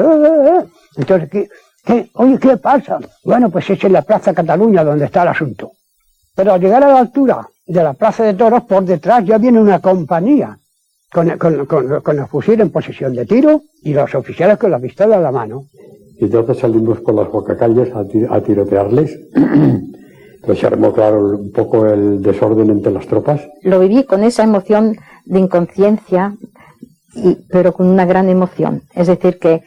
Entonces, Oye, ¿qué pasa? Bueno, pues es en la Plaza Cataluña donde está el asunto. Pero al llegar a la altura de la Plaza de Toros, por detrás ya viene una compañía con el fusil en posición de tiro y los oficiales con la pistola en la mano. Y entonces salimos por las bocacalles a tirotearles. Entonces se armó, claro, un poco el desorden entre las tropas. Lo viví con esa emoción de inconsciencia, pero con una gran emoción. Es decir, que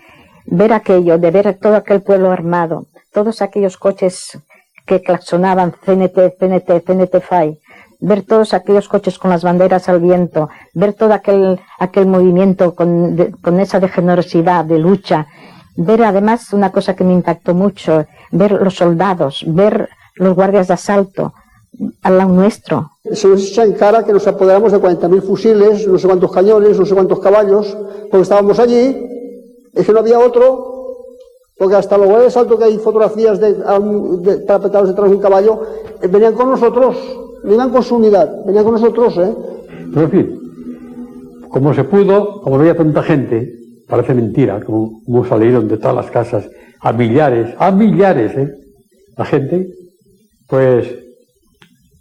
ver aquello, de ver todo aquel pueblo armado, todos aquellos coches que claxonaban CNT, CNT, CNT FAI, ver todos aquellos coches con las banderas al viento, ver todo aquel movimiento con esa de generosidad, de lucha, ver además una cosa que me impactó mucho, ver los soldados, ver los guardias de asalto al lado nuestro. Se nos echa en cara que nos apoderamos de 40.000 fusiles, no sé cuántos cañones, no sé cuántos caballos, porque estábamos allí, es que no había otro, porque hasta los guardias de asalto, que hay fotografías parapetados detrás de un caballo, venían con nosotros, no iban con su unidad, venían con nosotros, Pero en fin, como se pudo, como no había tanta gente, parece mentira, como salieron de todas las casas, a millares, la gente, pues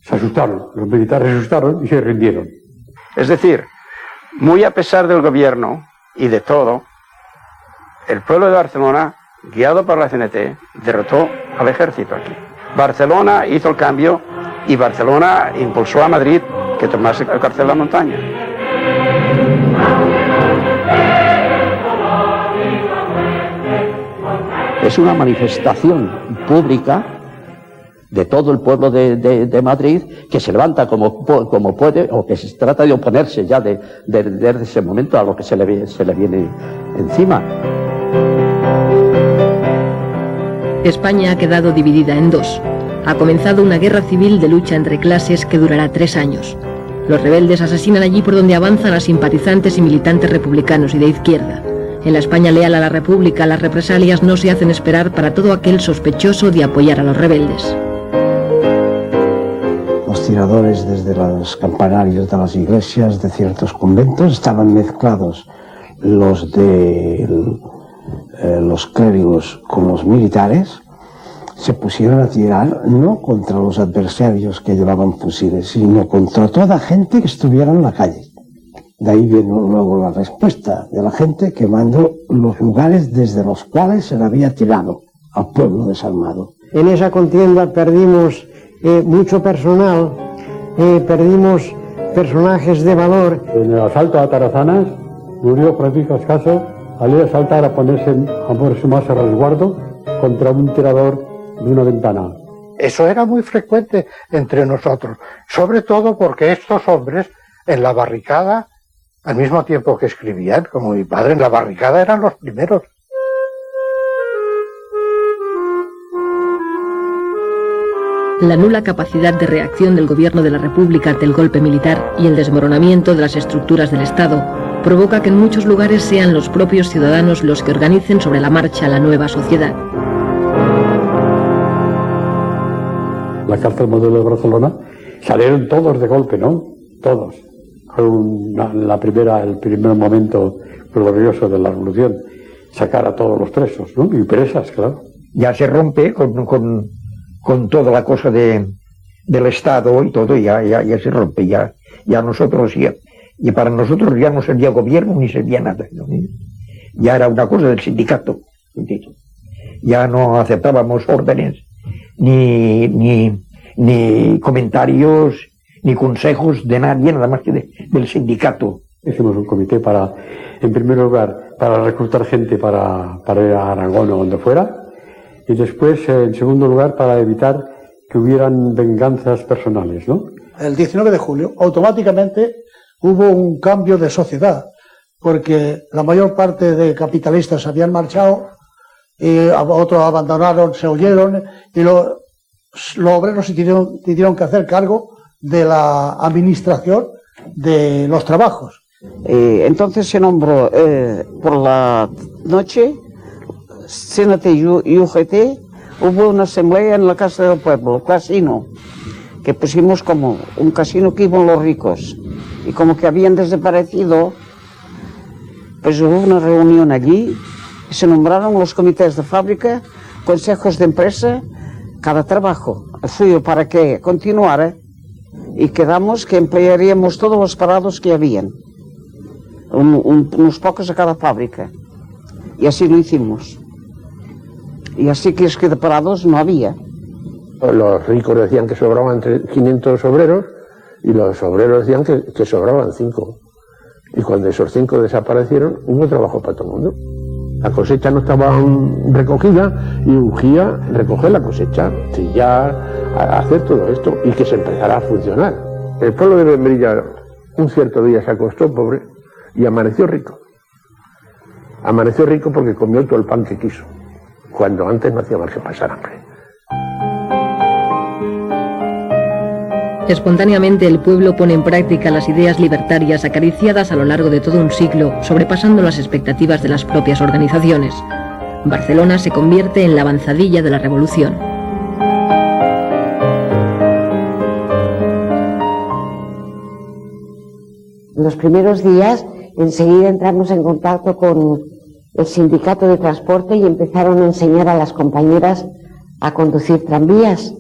se asustaron, los militares se asustaron y se rindieron. Es decir, muy a pesar del gobierno y de todo, el pueblo de Barcelona, guiado por la CNT, derrotó al ejército aquí. Barcelona hizo el cambio y Barcelona impulsó a Madrid que tomase el cuartel de la montaña. Es una manifestación pública de todo el pueblo de Madrid, que se levanta como puede, o que se trata de oponerse ya desde ese momento a lo que se le viene encima. España ha quedado dividida en dos. Ha comenzado una guerra civil de lucha entre clases que durará 3 años. Los rebeldes asesinan allí por donde avanzan a simpatizantes y militantes republicanos y de izquierda. En la España leal a la República, las represalias no se hacen esperar para todo aquel sospechoso de apoyar a los rebeldes. Los tiradores desde los campanarios de las iglesias de ciertos conventos estaban mezclados, los de los clérigos con los militares. Se pusieron a tirar no contra los adversarios que llevaban fusiles, sino contra toda gente que estuviera en la calle. De ahí viene luego la respuesta de la gente quemando los lugares desde los cuales se le había tirado al pueblo desarmado. En esa contienda perdimos mucho personal, perdimos personajes de valor. En el asalto a Tarazanas murió Francisco Ascaso al ir a saltar a ponerse más a resguardo contra un tirador de una ventana. Eso era muy frecuente entre nosotros, sobre todo porque estos hombres en la barricada, al mismo tiempo que escribían, como mi padre, en la barricada eran los primeros. La nula capacidad de reacción del gobierno de la República ante el golpe militar y el desmoronamiento de las estructuras del Estado provoca que en muchos lugares sean los propios ciudadanos los que organicen sobre la marcha la nueva sociedad. La cárcel modelo de Barcelona salieron todos de golpe, ¿no? Todos. Fue el primer momento glorioso de la revolución, sacar a todos los presos, ¿no? Y presas, claro. Ya se rompe con toda la cosa del Estado y todo, ya se rompe, ya nosotros, y para nosotros ya no servía gobierno ni servía nada, ¿no? Ya era una cosa del sindicato, ya no aceptábamos órdenes, ni comentarios, ni consejos de nadie, nada más que del sindicato. Hicimos un comité para, en primer lugar, para reclutar gente para ir a Aragón o donde fuera, y después, en segundo lugar, para evitar que hubieran venganzas personales, ¿no? El 19 de julio, automáticamente hubo un cambio de sociedad, porque la mayor parte de capitalistas habían marchado, y otros abandonaron, se huyeron, y los obreros se tuvieron que hacer cargo de la administración de los trabajos. Entonces se nombró por la noche CNT y UGT, hubo una asamblea en la Casa del Pueblo, casino, que pusimos como un casino que iban los ricos, y como que habían desaparecido, pues hubo una reunión allí, y se nombraron los comités de fábrica, consejos de empresa, cada trabajo, el suyo para que continuara, y quedamos que emplearíamos todos los parados que habían, unos pocos a cada fábrica, y así lo hicimos. Y así que es que de parados no había. Los ricos decían que sobraban 500 obreros y los obreros decían que sobraban 5. Y cuando esos 5 desaparecieron, hubo trabajo para todo el mundo. La cosecha no estaba recogida y urgía recoger la cosecha, trillar, hacer todo esto y que se empezara a funcionar. El pueblo de Membrilla un cierto día se acostó pobre y amaneció rico. Amaneció rico porque comió todo el pan que quiso, cuando antes no hacía más que pasar hambre. Espontáneamente el pueblo pone en práctica las ideas libertarias acariciadas a lo largo de todo un siglo, sobrepasando las expectativas de las propias organizaciones. Barcelona se convierte en la avanzadilla de la revolución. En los primeros días, enseguida entramos en contacto con el sindicato de transporte y empezaron a enseñar a las compañeras a conducir tranvías.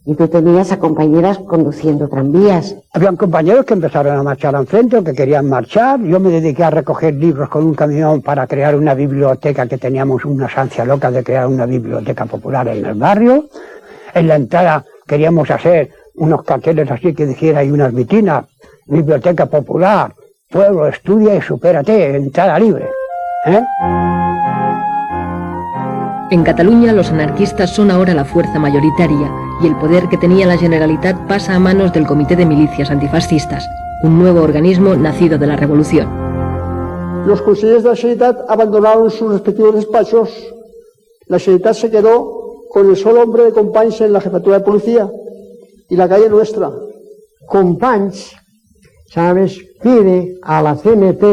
Y tú tenías a compañeras conduciendo tranvías. Habían compañeros que empezaron a marchar al frente o que querían marchar. Yo me dediqué a recoger libros con un camión para crear una biblioteca, que teníamos una ansia loca de crear una biblioteca popular en el barrio. En la entrada queríamos hacer unos carteles así que dijera, y unas vitrinas, biblioteca popular, pueblo, estudia y supérate, entrada libre. En Cataluña los anarquistas son ahora la fuerza mayoritaria y el poder que tenía la Generalitat pasa a manos del Comité de Milicias Antifascistas, un nuevo organismo nacido de la revolución. Los consejeros de la Generalitat abandonaron sus respectivos despachos. La Generalitat se quedó con el solo hombre de companys en la jefatura de policía y la calle nuestra. Companys ¿sabes?, pide a la CNT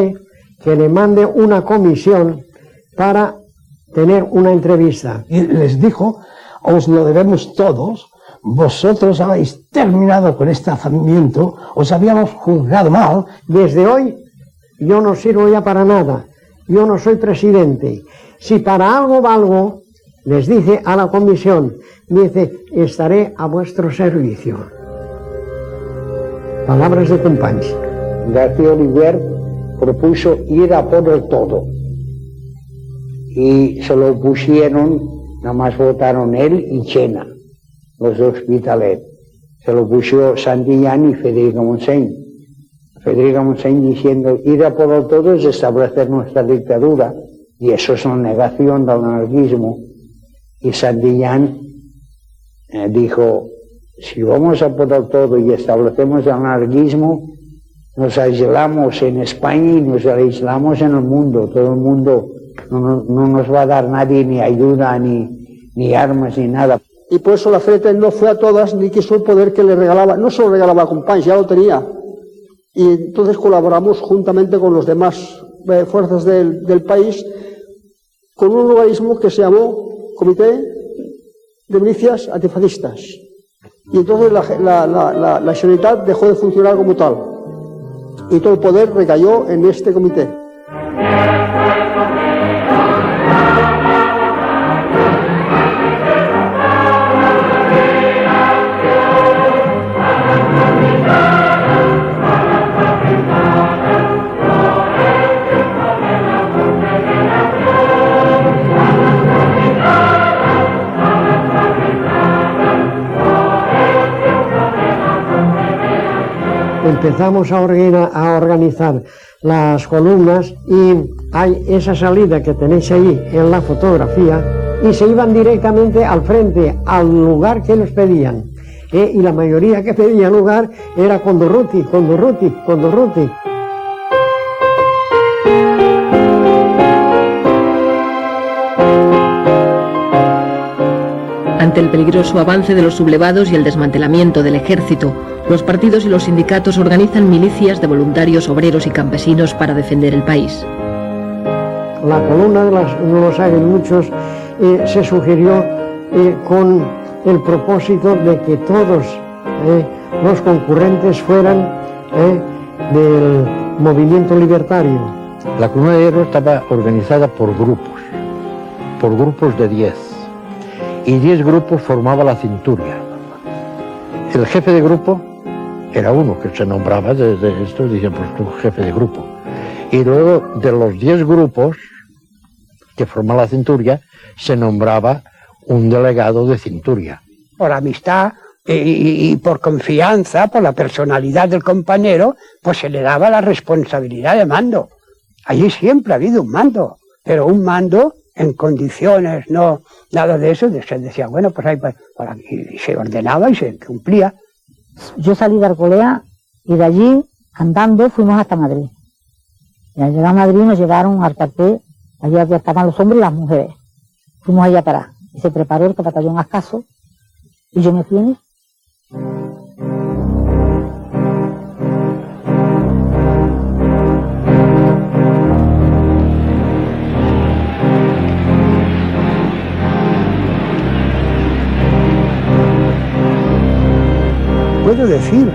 que le mande una comisión para tener una entrevista. Y les dijo: os lo debemos todos, vosotros habéis terminado con este alzamiento, os habíamos juzgado mal. Desde hoy yo no sirvo ya para nada, yo no soy presidente. Si para algo valgo, les dice a la comisión, dice, estaré a vuestro servicio. Palabras de Companys. García Oliver propuso ir a por el todo. Y se lo pusieron, nada más votaron él y Chena, los de Hospitalet. Se lo puso Santillán y Federico Montseny. Federico Montseny diciendo, ir a por el todo es establecer nuestra dictadura, y eso es una negación del anarquismo. Y Santillán dijo, si vamos a por el todo y establecemos el anarquismo, nos aislamos en España y nos aislamos en el mundo. Todo el mundo no nos va a dar nadie ni ayuda, ni armas, ni nada. Y por eso la FET no fue a todas ni quiso el poder que le regalaba, no solo regalaba a Companys, ya lo tenía. Y entonces colaboramos juntamente con los demás fuerzas del país con un organismo que se llamó Comité de Milicias Antifascistas. Y entonces la Generalitat dejó de funcionar como tal. Y todo el poder recayó en este comité. Empezamos a organizar las columnas y hay esa salida que tenéis ahí en la fotografía y se iban directamente al frente, al lugar que nos pedían. Y la mayoría que pedía lugar era Condorruti, Condorruti, Condorruti. Ante el peligroso avance de los sublevados y el desmantelamiento del ejército, los partidos y los sindicatos organizan milicias de voluntarios obreros y campesinos para defender el país. La columna no lo saben muchos, se sugirió con el propósito de que todos los concurrentes fueran del movimiento libertario. La columna de hierro estaba organizada por grupos de 10, y 10 grupos formaba la cinturia. El jefe de grupo era uno que se nombraba desde esto, decían, pues tú jefe de grupo. Y luego de los 10 grupos que forman la cinturia, se nombraba un delegado de cinturia. Por amistad y por confianza, por la personalidad del compañero, pues se le daba la responsabilidad de mando. Allí siempre ha habido un mando, pero un mando en condiciones, no nada de eso, se decía, bueno, pues ahí y se ordenaba y se cumplía. Yo salí de Arcolea y de allí, andando, fuimos hasta Madrid. Y al llegar a Madrid nos llevaron al cuartel, allí estaban los hombres y las mujeres. Fuimos allá para y se preparó el batallón Ascaso y yo me fui en él. Puedo decir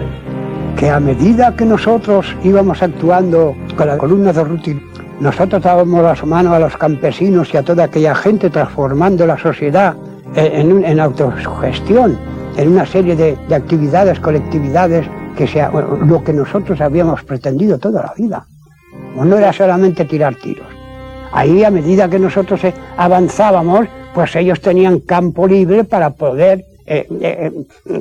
que a medida que nosotros íbamos actuando con la columna de Ruti, nosotros dábamos las manos a los campesinos y a toda aquella gente transformando la sociedad en autosugestión, en una serie de actividades, colectividades, que sea lo que nosotros habíamos pretendido toda la vida. No era solamente tirar tiros. Ahí, a medida que nosotros avanzábamos, pues ellos tenían campo libre para poder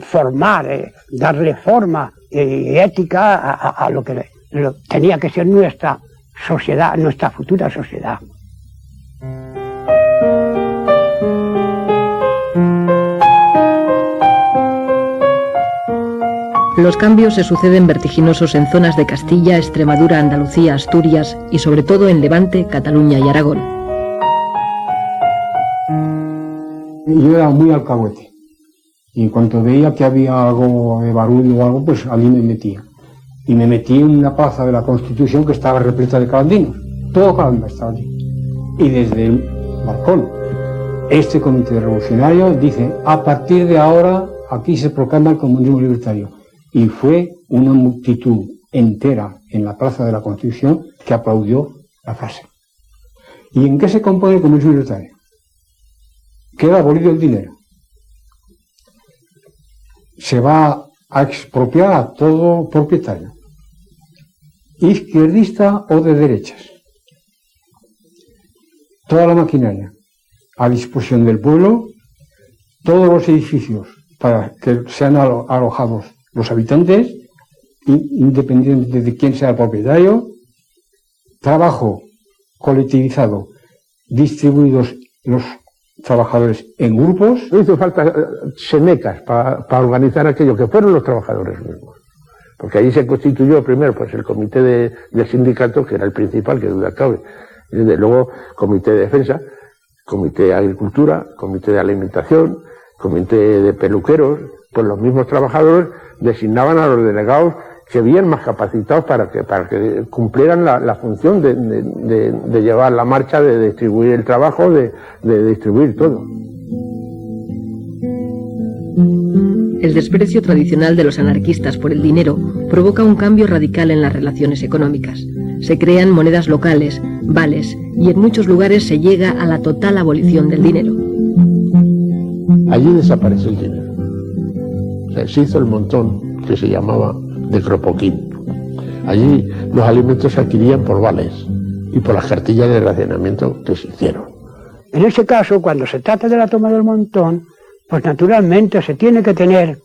formar, darle forma ética a lo que tenía que ser nuestra sociedad, nuestra futura sociedad. Los cambios se suceden vertiginosos en zonas de Castilla, Extremadura, Andalucía, Asturias y sobre todo en Levante, Cataluña y Aragón. Yo era muy alcahuete. Y en cuanto veía que había algo de barullo o algo, pues allí me metía. y me metí en una plaza de la Constitución que estaba repleta de calandinos. Todo Calanda estaba allí. Y desde el balcón, este comité revolucionario dice: a partir de ahora aquí se proclama el comunismo libertario. Y fue una multitud entera en la plaza de la Constitución que aplaudió la frase. ¿Y en qué se compone el comunismo libertario? Queda abolido el dinero. Se va a expropiar a todo propietario, izquierdista o de derechas. Toda la maquinaria a disposición del pueblo, todos los edificios para que sean alojados los habitantes, independientemente de quién sea el propietario, trabajo colectivizado, distribuidos los trabajadores en grupos. No hizo falta semecas para organizar aquello, que fueron los trabajadores mismos. Porque ahí se constituyó primero pues el comité del sindicato, que era el principal, que duda cabe. Y luego comité de defensa, comité de agricultura, comité de alimentación, comité de peluqueros. Pues los mismos trabajadores designaban a los delegados que bien más capacitados para que cumplieran la función de llevar la marcha, de distribuir el trabajo, de distribuir todo. El desprecio tradicional de los anarquistas por el dinero provoca un cambio radical en las relaciones económicas. Se crean monedas locales, vales, y en muchos lugares se llega a la total abolición del dinero. Allí desapareció el dinero. O sea, se hizo el montón que se llamaba de Cropoquín. Allí los alimentos se adquirían por vales y por las cartillas de racionamiento que se hicieron. En ese caso, cuando se trata de la toma del montón, pues naturalmente se tiene que tener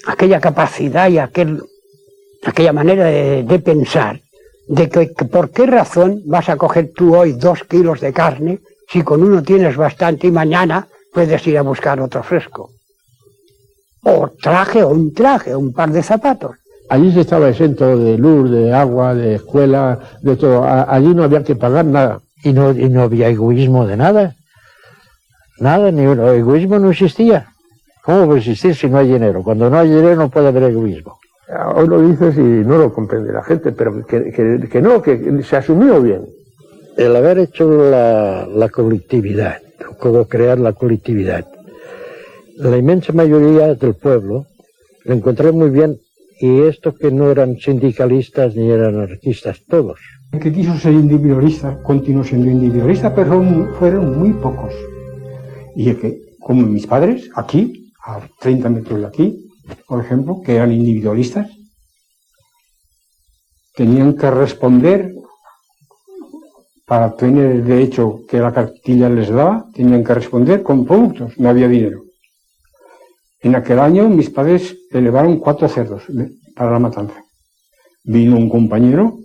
aquella capacidad y aquella manera de pensar, de que por qué razón vas a coger tú hoy 2 kilos de carne si con uno tienes bastante y mañana puedes ir a buscar otro fresco. O un par de zapatos. Allí se estaba exento de luz, de agua, de escuela, de todo. Allí no había que pagar nada. Y no había egoísmo de nada. Nada, ni el egoísmo no existía. ¿Cómo puede existir si no hay dinero? Cuando no hay dinero no puede haber egoísmo. Hoy lo dices y no lo comprende la gente, pero que se asumió bien. El haber hecho la colectividad, como crear la colectividad, la inmensa mayoría del pueblo lo encontré muy bien, y esto que no eran sindicalistas ni eran anarquistas, todos. El que quiso ser individualista continuó siendo individualista, pero fueron muy pocos. Y el que, como mis padres, aquí, a 30 metros de aquí, por ejemplo, que eran individualistas, tenían que responder para tener el derecho que la cartilla les daba, tenían que responder con productos, no había dinero. En aquel año mis padres elevaron 4 cerdos para la matanza. Vino un compañero,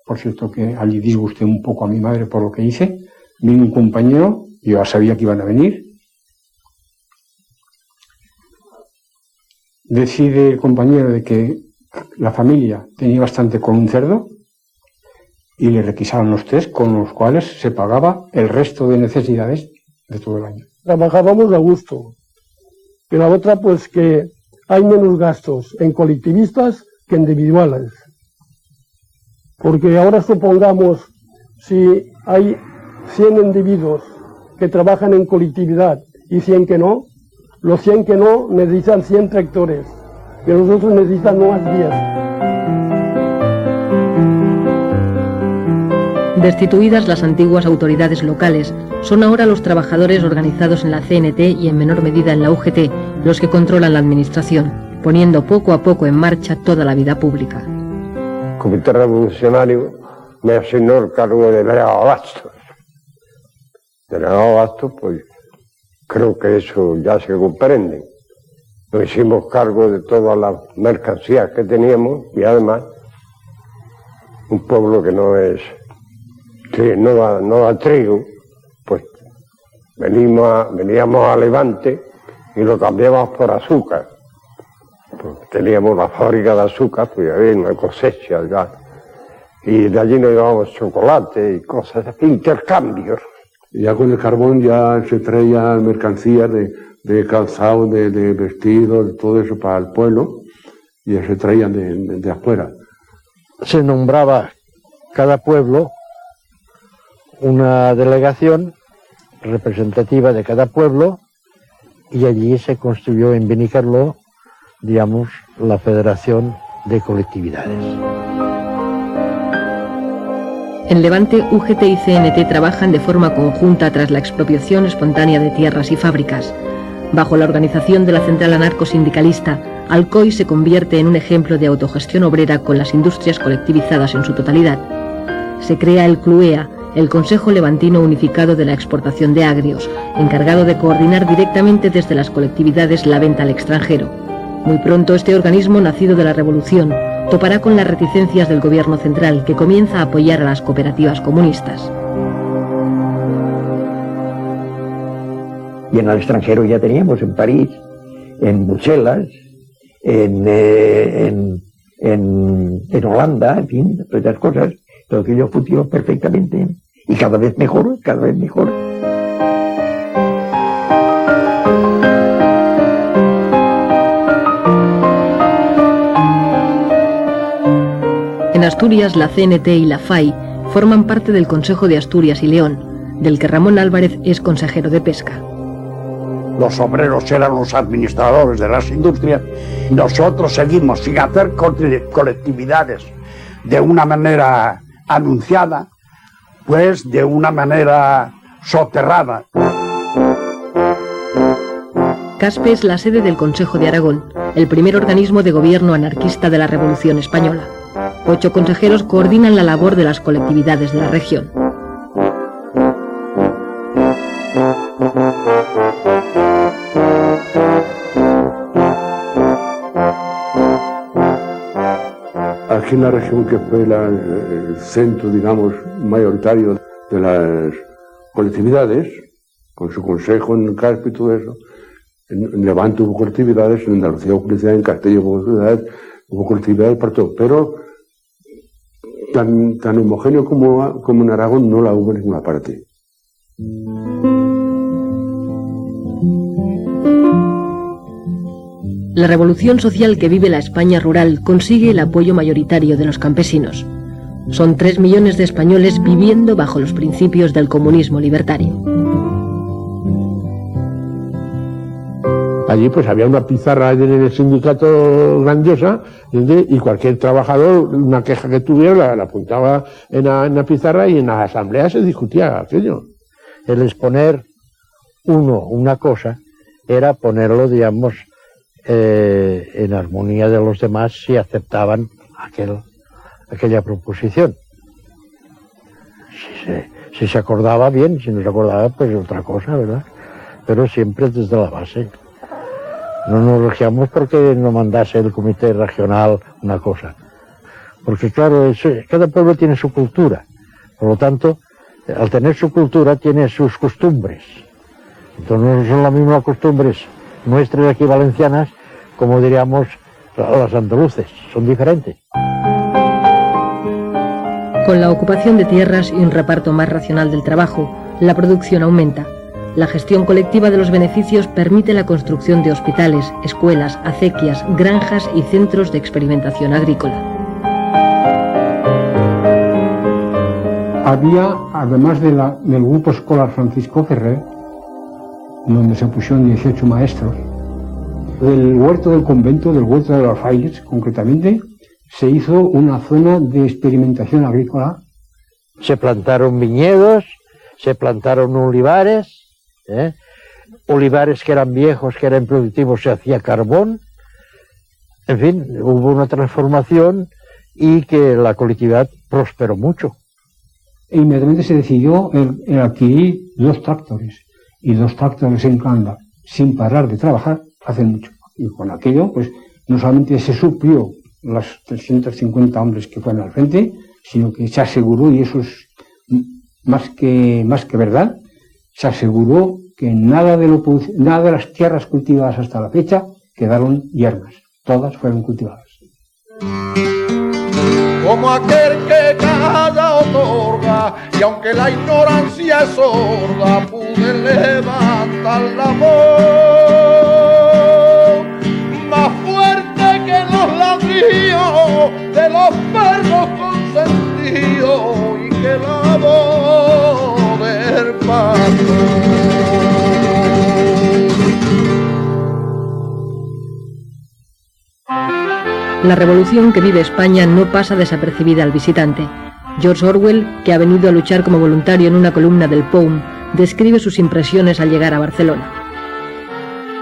por cierto que allí disgusté un poco a mi madre por lo que hice, vino un compañero, yo ya sabía que iban a venir, decide el compañero de que la familia tenía bastante con un cerdo y le requisaron los 3, con los cuales se pagaba el resto de necesidades de todo el año. Trabajábamos a gusto. Y la otra, pues que hay menos gastos en colectivistas que individuales. Porque ahora supongamos, si hay 100 individuos que trabajan en colectividad y 100 que no, los 100 que no necesitan 100 tractores, y los otros necesitan más 10. Destituidas las antiguas autoridades locales, son ahora los trabajadores organizados en la CNT y en menor medida en la UGT los que controlan la administración, poniendo poco a poco en marcha toda la vida pública. El Comité Revolucionario me asignó el cargo de delegado de abastos. Delegado de abastos, pues creo que eso ya se comprende. Nos hicimos cargo de todas las mercancías que teníamos y además un pueblo que no da trigo, pues veníamos a Levante y lo cambiábamos por azúcar. Pues teníamos la fábrica de azúcar, pues había una cosecha ya. Y de allí nos llevábamos chocolate y cosas así, intercambios. Y ya con el carbón ya se traían mercancías de calzado, de vestidos, de todo eso para el pueblo. y se traían de afuera. Se nombraba cada pueblo una delegación representativa de cada pueblo y allí se construyó en Benicarló, digamos, la Federación de Colectividades. En Levante, UGT y CNT trabajan de forma conjunta tras la expropiación espontánea de tierras y fábricas. Bajo la organización de la Central Anarcosindicalista, Alcoy se convierte en un ejemplo de autogestión obrera con las industrias colectivizadas en su totalidad. Se crea el CLUEA, el Consejo Levantino Unificado de la Exportación de Agrios, encargado de coordinar directamente desde las colectividades la venta al extranjero. Muy pronto este organismo, nacido de la Revolución, topará con las reticencias del gobierno central, que comienza a apoyar a las cooperativas comunistas. Y en el extranjero ya teníamos, en París, en Bruselas, en Holanda, en fin, todas esas cosas. Todo aquello funcionó perfectamente y cada vez mejor, cada vez mejor. En Asturias, la CNT y la FAI forman parte del Consejo de Asturias y León, del que Ramón Álvarez es consejero de Pesca. Los obreros eran los administradores de las industrias. Nosotros seguimos sin hacer colectividades de una manera anunciada, pues de una manera soterrada. Caspe es la sede del Consejo de Aragón, el primer organismo de gobierno anarquista de la Revolución Española. 8 consejeros coordinan la labor de las colectividades de la región. Aquí en la región, que fue el centro, digamos, mayoritario de las colectividades, con su consejo en Caspe y todo eso, en Levante hubo colectividades, en Andalucía hubo colectividades, en Castilla hubo colectividades para todo, pero tan homogéneo como en Aragón no la hubo en ninguna parte. La revolución social que vive la España rural consigue el apoyo mayoritario de los campesinos. Son 3 millones de españoles viviendo bajo los principios del comunismo libertario. Allí pues había una pizarra en el sindicato grandiosa, y cualquier trabajador, una queja que tuviera, la apuntaba en la pizarra, y en la asamblea se discutía aquello. El exponer una cosa era ponerlo, digamos, en armonía de los demás si aceptaban aquella proposición. Si se acordaba bien, si no se acordaba, pues otra cosa, ¿verdad? Pero siempre desde la base. No nos regiamos porque no mandase el comité regional una cosa. Porque claro, cada pueblo tiene su cultura. Por lo tanto, al tener su cultura, tiene sus costumbres. Entonces no son las mismas costumbres nuestras aquí valencianas, como diríamos las andaluces, son diferentes. Con la ocupación de tierras y un reparto más racional del trabajo, la producción aumenta. La gestión colectiva de los beneficios permite la construcción de hospitales, escuelas, acequias, granjas y centros de experimentación agrícola. Había, además del grupo escolar Francisco Ferrer, donde se pusieron 18 maestros, del huerto del convento, del huerto de los frailes, concretamente, se hizo una zona de experimentación agrícola. Se plantaron viñedos, se plantaron olivares, olivares que eran viejos, que eran productivos, se hacía carbón. En fin, hubo una transformación y que la colectividad prosperó mucho. E inmediatamente se decidió el adquirir 2 tractores, y 2 tractores en Canda, sin parar de trabajar, hace mucho. Y con aquello, pues, no solamente se suplió las 350 hombres que fueron al frente, sino que se aseguró, y eso es más que verdad, se aseguró que nada de las tierras cultivadas hasta la fecha quedaron yermas, todas fueron cultivadas. Como aquel que calla otorga, y aunque la ignorancia es sorda, pude levantar la voz más fuerte que los de los perros consentidos y que la voz del pato. La revolución que vive España no pasa desapercibida al visitante. George Orwell, que ha venido a luchar como voluntario en una columna del POUM, describe sus impresiones al llegar a Barcelona.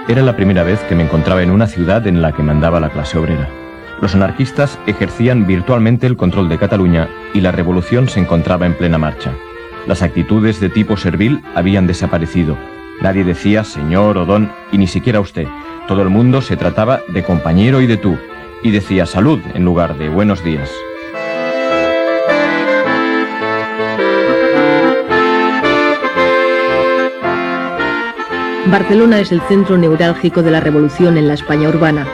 Era la primera vez que me encontraba en una ciudad en la que mandaba la clase obrera. Los anarquistas ejercían virtualmente el control de Cataluña y la revolución se encontraba en plena marcha. Las actitudes de tipo servil habían desaparecido. Nadie decía señor o don y ni siquiera usted. Todo el mundo se trataba de compañero y de tú, y decía salud en lugar de buenos días. Barcelona es el centro neurálgico de la revolución en la España urbana.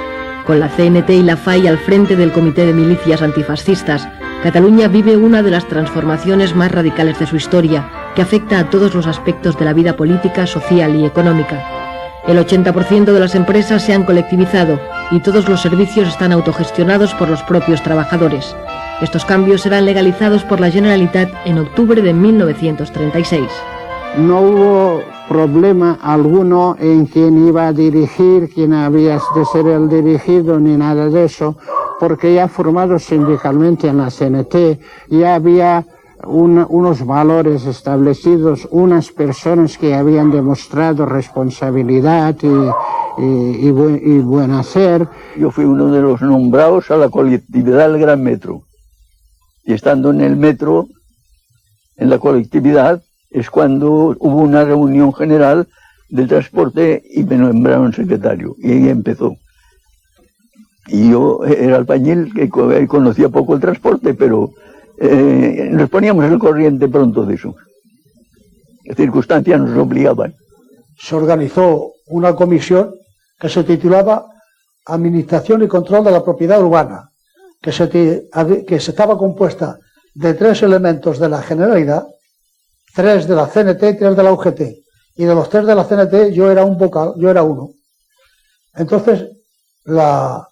Con la CNT y la FAI al frente del Comité de Milicias Antifascistas, Cataluña vive una de las transformaciones más radicales de su historia, que afecta a todos los aspectos de la vida política, social y económica. El 80% de las empresas se han colectivizado y todos los servicios están autogestionados por los propios trabajadores. Estos cambios serán legalizados por la Generalitat en octubre de 1936. No hubo problema alguno en quién iba a dirigir, quién había de ser el dirigido, ni nada de eso, porque ya formado sindicalmente en la CNT, ya había unos valores establecidos, unas personas que habían demostrado responsabilidad y buen hacer. Yo fui uno de los nombrados a la colectividad del Gran Metro. Y estando en el metro, en la colectividad, es cuando hubo una reunión general del transporte y me nombraron secretario. Y ahí empezó. Y yo era albañil que conocía poco el transporte, pero nos poníamos al corriente pronto de eso. Las circunstancias nos obligaban. Se organizó una comisión que se titulaba Administración y Control de la Propiedad Urbana, que estaba compuesta de 3 elementos de la Generalidad, 3 de la CNT y 3 de la UGT. Y de los 3 de la CNT yo era un vocal, yo era uno. Entonces, la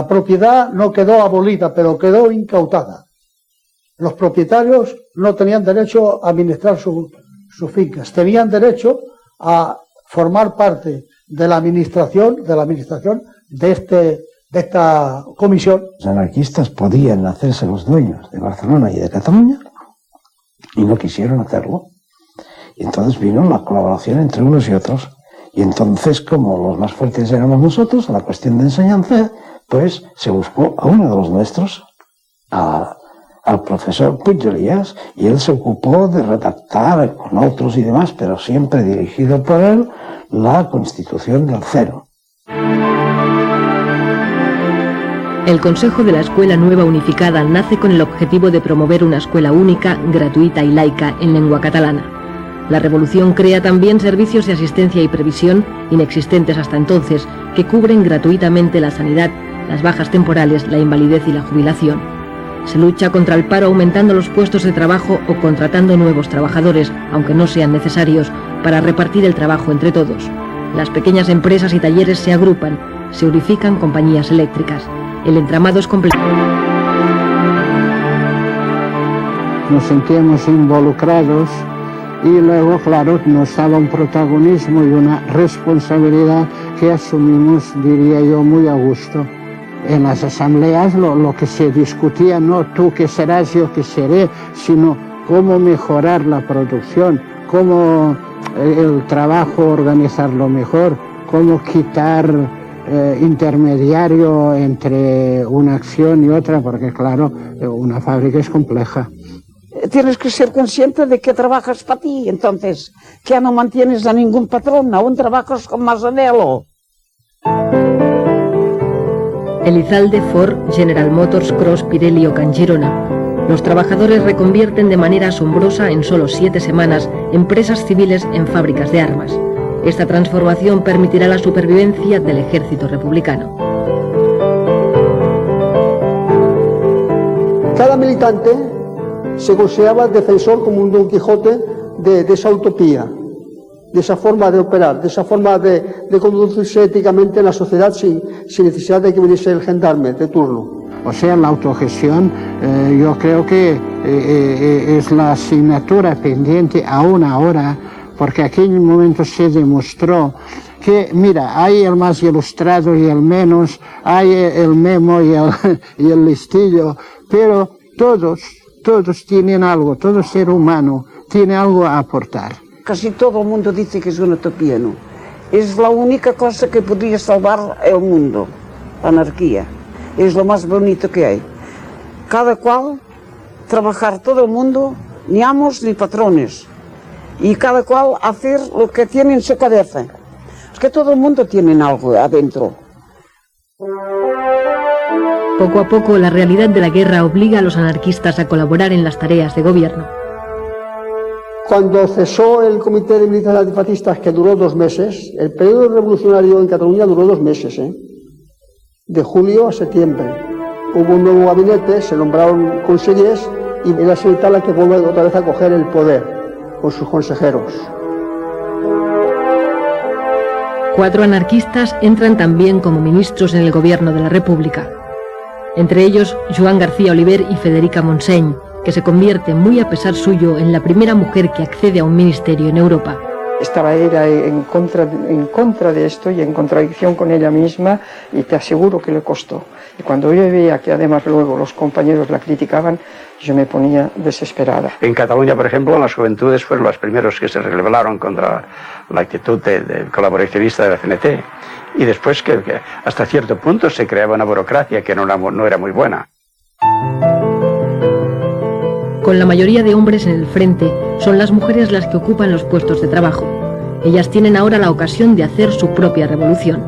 propiedad no quedó abolida, pero quedó incautada. Los propietarios no tenían derecho a administrar sus fincas, tenían derecho a formar parte de la administración de esta comisión. Los anarquistas podían hacerse los dueños de Barcelona y de Cataluña y no quisieron hacerlo. Y entonces vino la colaboración entre unos y otros. Y entonces, como los más fuertes éramos nosotros, a la cuestión de enseñanza, pues se buscó a uno de los nuestros, al profesor Puig de Elías, y él se ocupó de redactar con otros y demás, pero siempre dirigido por él, la Constitución del Cero. El Consejo de la Escuela Nueva Unificada nace con el objetivo de promover una escuela única, gratuita y laica en lengua catalana. La revolución crea también servicios de asistencia y previsión, inexistentes hasta entonces, que cubren gratuitamente la sanidad, las bajas temporales, la invalidez y la jubilación. Se lucha contra el paro aumentando los puestos de trabajo o contratando nuevos trabajadores, aunque no sean necesarios, para repartir el trabajo entre todos. Las pequeñas empresas y talleres se agrupan, se unifican compañías eléctricas. El entramado es complejo. Nos sentíamos involucrados y luego, claro, nos daba un protagonismo y una responsabilidad que asumimos, diría yo, muy a gusto. En las asambleas lo que se discutía, no tú que serás, yo que seré, sino cómo mejorar la producción, cómo el trabajo organizarlo mejor, cómo quitar intermediario entre una acción y otra, porque claro, una fábrica es compleja. Tienes que ser consciente de que trabajas para ti, entonces, que ya no mantienes a ningún patrón, aún trabajas con más anhelo. Elizalde, Ford, General Motors, Cross, Pirelli o Can Girona. Los trabajadores reconvierten de manera asombrosa en solo 7 semanas empresas civiles en fábricas de armas. Esta transformación permitirá la supervivencia del ejército republicano. Cada militante se consideraba defensor como un Don Quijote de esa utopía. de esa forma de operar, de esa forma de conducirse éticamente en la sociedad sin necesidad de que viniese el gendarme de turno. O sea, la autogestión yo creo que es la asignatura pendiente aún ahora, porque en aquel momento se demostró que, mira, hay el más ilustrado y el menos, hay el memo y el listillo, pero todos tienen algo, todo ser humano tiene algo a aportar. Casi todo el mundo dice que es una utopía, ¿no? Es la única cosa que podría salvar el mundo, la anarquía. Es lo más bonito que hay. Cada cual, trabajar todo el mundo, ni amos ni patrones. Y cada cual hacer lo que tiene en su cabeza. Es que todo el mundo tiene algo adentro. Poco a poco, la realidad de la guerra obliga a los anarquistas a colaborar en las tareas de gobierno. Cuando cesó el Comité de Militares Antifascistas, que duró 2 meses, el periodo revolucionario en Cataluña duró 2 meses, de julio a septiembre. Hubo un nuevo gabinete, se nombraron consellers y era Sanitat la que vuelve otra vez a coger el poder con sus consejeros. 4 anarquistas entran también como ministros en el gobierno de la República. Entre ellos, Joan García Oliver y Federica Montseny, que se convierte, muy a pesar suyo, en la primera mujer que accede a un ministerio en Europa. Estaba ella en contra de esto y en contradicción con ella misma, y te aseguro que le costó. Y cuando yo veía que además luego los compañeros la criticaban, yo me ponía desesperada. En Cataluña, por ejemplo, las juventudes fueron los primeros que se rebelaron contra la actitud de colaboracionista de la CNT. Y después que hasta cierto punto se creaba una burocracia que no era muy buena. Con la mayoría de hombres en el frente, son las mujeres las que ocupan los puestos de trabajo. Ellas tienen ahora la ocasión de hacer su propia revolución.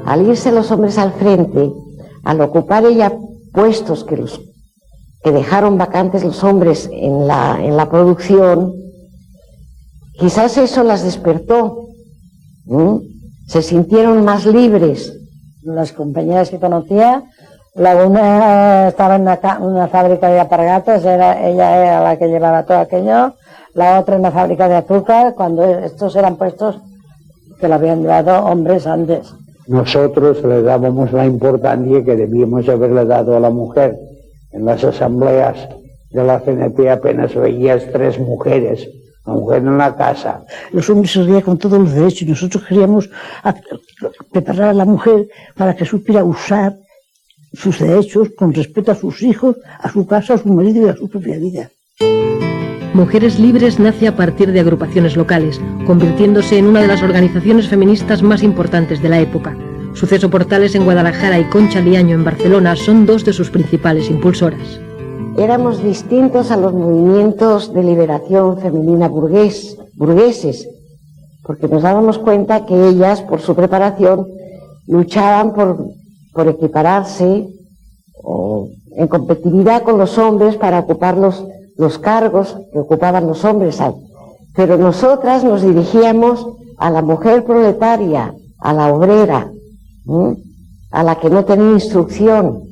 Al irse los hombres al frente, al ocupar ella puestos que dejaron vacantes los hombres en la producción, quizás eso las despertó, se sintieron más libres. Las compañeras que conocía, la una estaba en una fábrica de alpargatas, ella era la que llevaba todo aquello, la otra en una fábrica de azúcar, cuando estos eran puestos que lo habían llevado hombres antes. Nosotros le dábamos la importancia que debíamos haberle dado a la mujer. En las asambleas de la CNT apenas veías 3 mujeres. La mujer en la casa. Los hombres se rían con todos los derechos y nosotros queríamos preparar a la mujer para que supiera usar sus derechos con respeto a sus hijos, a su casa, a su marido y a su propia vida. Mujeres Libres nace a partir de agrupaciones locales, convirtiéndose en una de las organizaciones feministas más importantes de la época. Suceso Portales en Guadalajara y Concha Liaño en Barcelona son 2 de sus principales impulsoras. Éramos distintos a los movimientos de liberación femenina burgueses, porque nos dábamos cuenta que ellas, por su preparación, luchaban por equipararse o en competitividad con los hombres para ocupar los cargos que ocupaban los hombres. Pero nosotras nos dirigíamos a la mujer proletaria, a la obrera, a la que no tenía instrucción,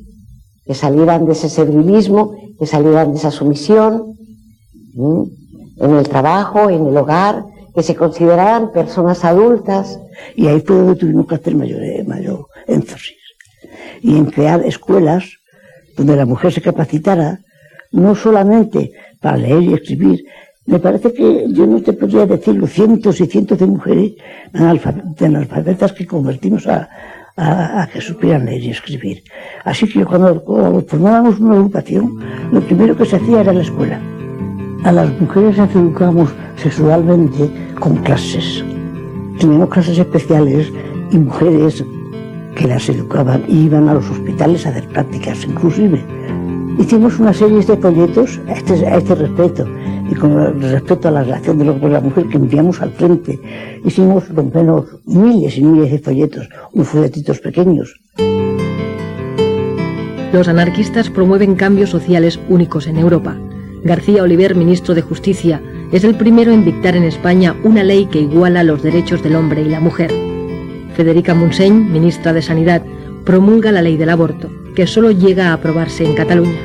que salieran de ese servilismo, que salieran de esa sumisión, en el trabajo, en el hogar, que se consideraran personas adultas. Y ahí fue donde tuvimos que hacer mayor énfasis. Y en crear escuelas donde la mujer se capacitara, no solamente para leer y escribir. Me parece que yo no te podría decirlo, cientos y cientos de mujeres analfabetas que convertimos a que supieran leer y escribir. Así que cuando formábamos una agrupación, lo primero que se hacía era la escuela. A las mujeres las educábamos sexualmente con clases. Teníamos clases especiales y mujeres que las educaban y iban a los hospitales a hacer prácticas inclusive. Hicimos una serie de folletos a este respecto y con respecto a la relación de la mujer que enviamos al frente. Hicimos por lo menos miles y miles de folletos, folletitos pequeños. Los anarquistas promueven cambios sociales únicos en Europa. García Oliver, ministro de Justicia, es el primero en dictar en España una ley que iguala los derechos del hombre y la mujer. Federica Montseny, ministra de Sanidad, promulga la ley del aborto, que solo llega a aprobarse en Cataluña.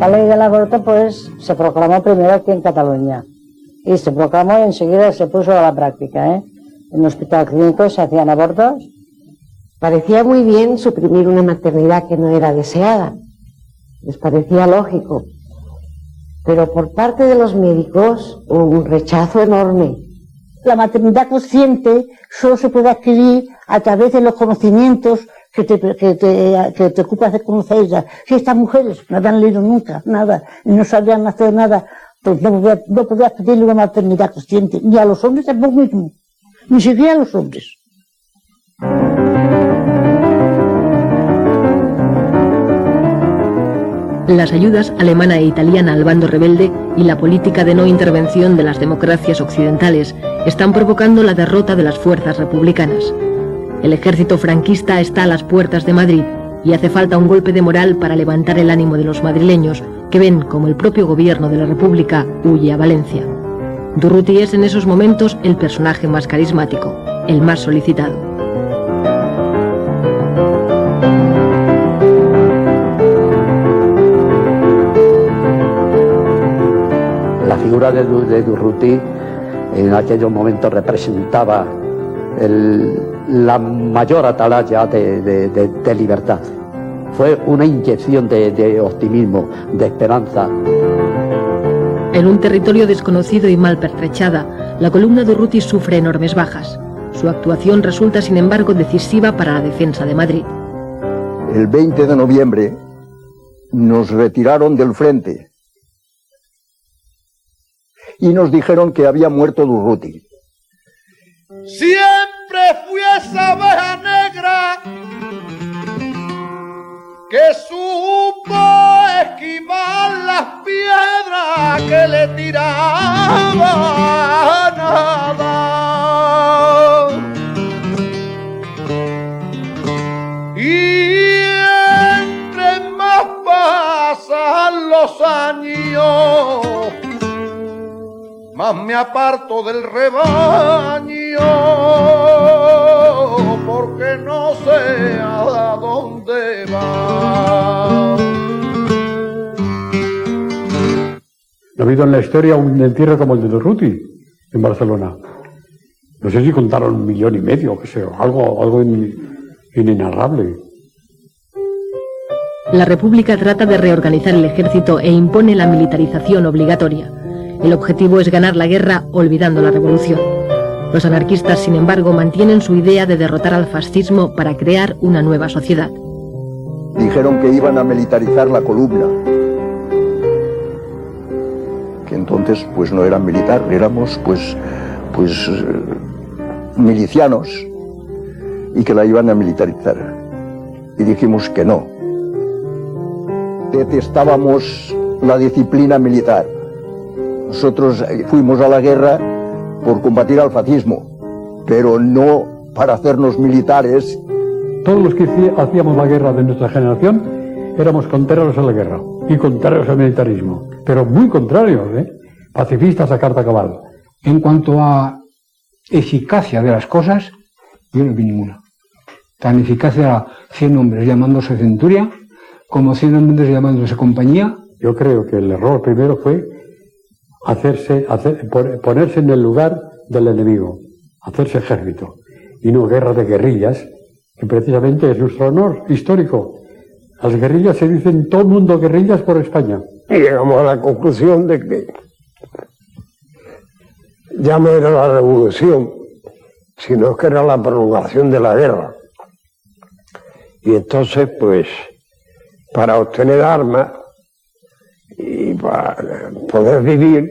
La ley del aborto pues se proclamó primero aquí en Cataluña y se proclamó y enseguida se puso a la práctica, ¿eh? En el hospital clínico se hacían abortos. Parecía muy bien suprimir una maternidad que no era deseada, les parecía lógico, pero por parte de los médicos hubo un rechazo enorme. La maternidad consciente solo se puede adquirir a través de los conocimientos que te ocupas de conocerlas. Si estas mujeres no habían leído nunca nada y no sabían hacer nada, pues no podías pedirle una maternidad consciente, ni a los hombres tampoco mismo, ni siquiera a los hombres. Las ayudas alemana e italiana al bando rebelde y la política de no intervención de las democracias occidentales están provocando la derrota de las fuerzas republicanas. El ejército franquista está a las puertas de Madrid y hace falta un golpe de moral para levantar el ánimo de los madrileños, que ven como el propio gobierno de la República huye a Valencia. Durruti es en esos momentos el personaje más carismático, el más solicitado. La figura de Durruti en aquellos momentos representaba la mayor atalaya de libertad. Fue una inyección de optimismo, de esperanza. En un territorio desconocido y mal pertrechada, la columna Durruti sufre enormes bajas. Su actuación resulta, sin embargo, decisiva para la defensa de Madrid. El 20 de noviembre nos retiraron del frente y nos dijeron que había muerto Durruti. Siempre fui esa abeja negra que supo esquivar las piedras que le tiraban nada. Y entre más pasan los años, más me aparto del rebaño, porque no sé a dónde va. No ha habido en la historia un entierro como el de Durruti en Barcelona. No sé si contaron 1,5 millones, qué sé, algo inenarrable. La República trata de reorganizar el ejército e impone la militarización obligatoria. El objetivo es ganar la guerra olvidando la revolución. Los anarquistas, sin embargo, mantienen su idea de derrotar al fascismo para crear una nueva sociedad. Dijeron que iban a militarizar la columna, que entonces pues no eran militar, éramos pues milicianos, y que la iban a militarizar. Y dijimos que no. Detestábamos la disciplina militar. Nosotros fuimos a la guerra por combatir al fascismo, pero no para hacernos militares. Todos los que hacíamos la guerra de nuestra generación éramos contrarios a la guerra y contrarios al militarismo, pero muy contrarios, pacifistas a carta cabal. En cuanto a eficacia de las cosas, yo no vi ninguna. Tan eficaz era 100 hombres llamándose centuria, como 100 hombres llamándose compañía. Yo creo que el error primero fue ponerse en el lugar del enemigo, hacerse ejército, y no guerra de guerrillas, que precisamente es nuestro honor histórico. Las guerrillas se dicen todo el mundo guerrillas por España. Y llegamos a la conclusión de que ya no era la revolución, sino que era la prolongación de la guerra. Y entonces, pues, para obtener armas y para poder vivir,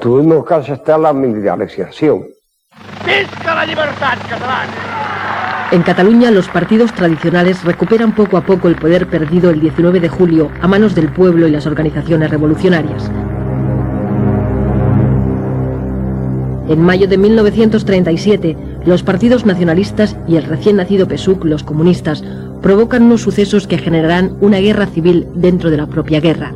tuvimos que aceptar la militarización. ¡Visca la libertad catalana! En Cataluña, los partidos tradicionales recuperan poco a poco el poder perdido el 19 de julio a manos del pueblo y las organizaciones revolucionarias. En mayo de 1937, los partidos nacionalistas y el recién nacido PSUC, los comunistas, provocan unos sucesos que generarán una guerra civil dentro de la propia guerra.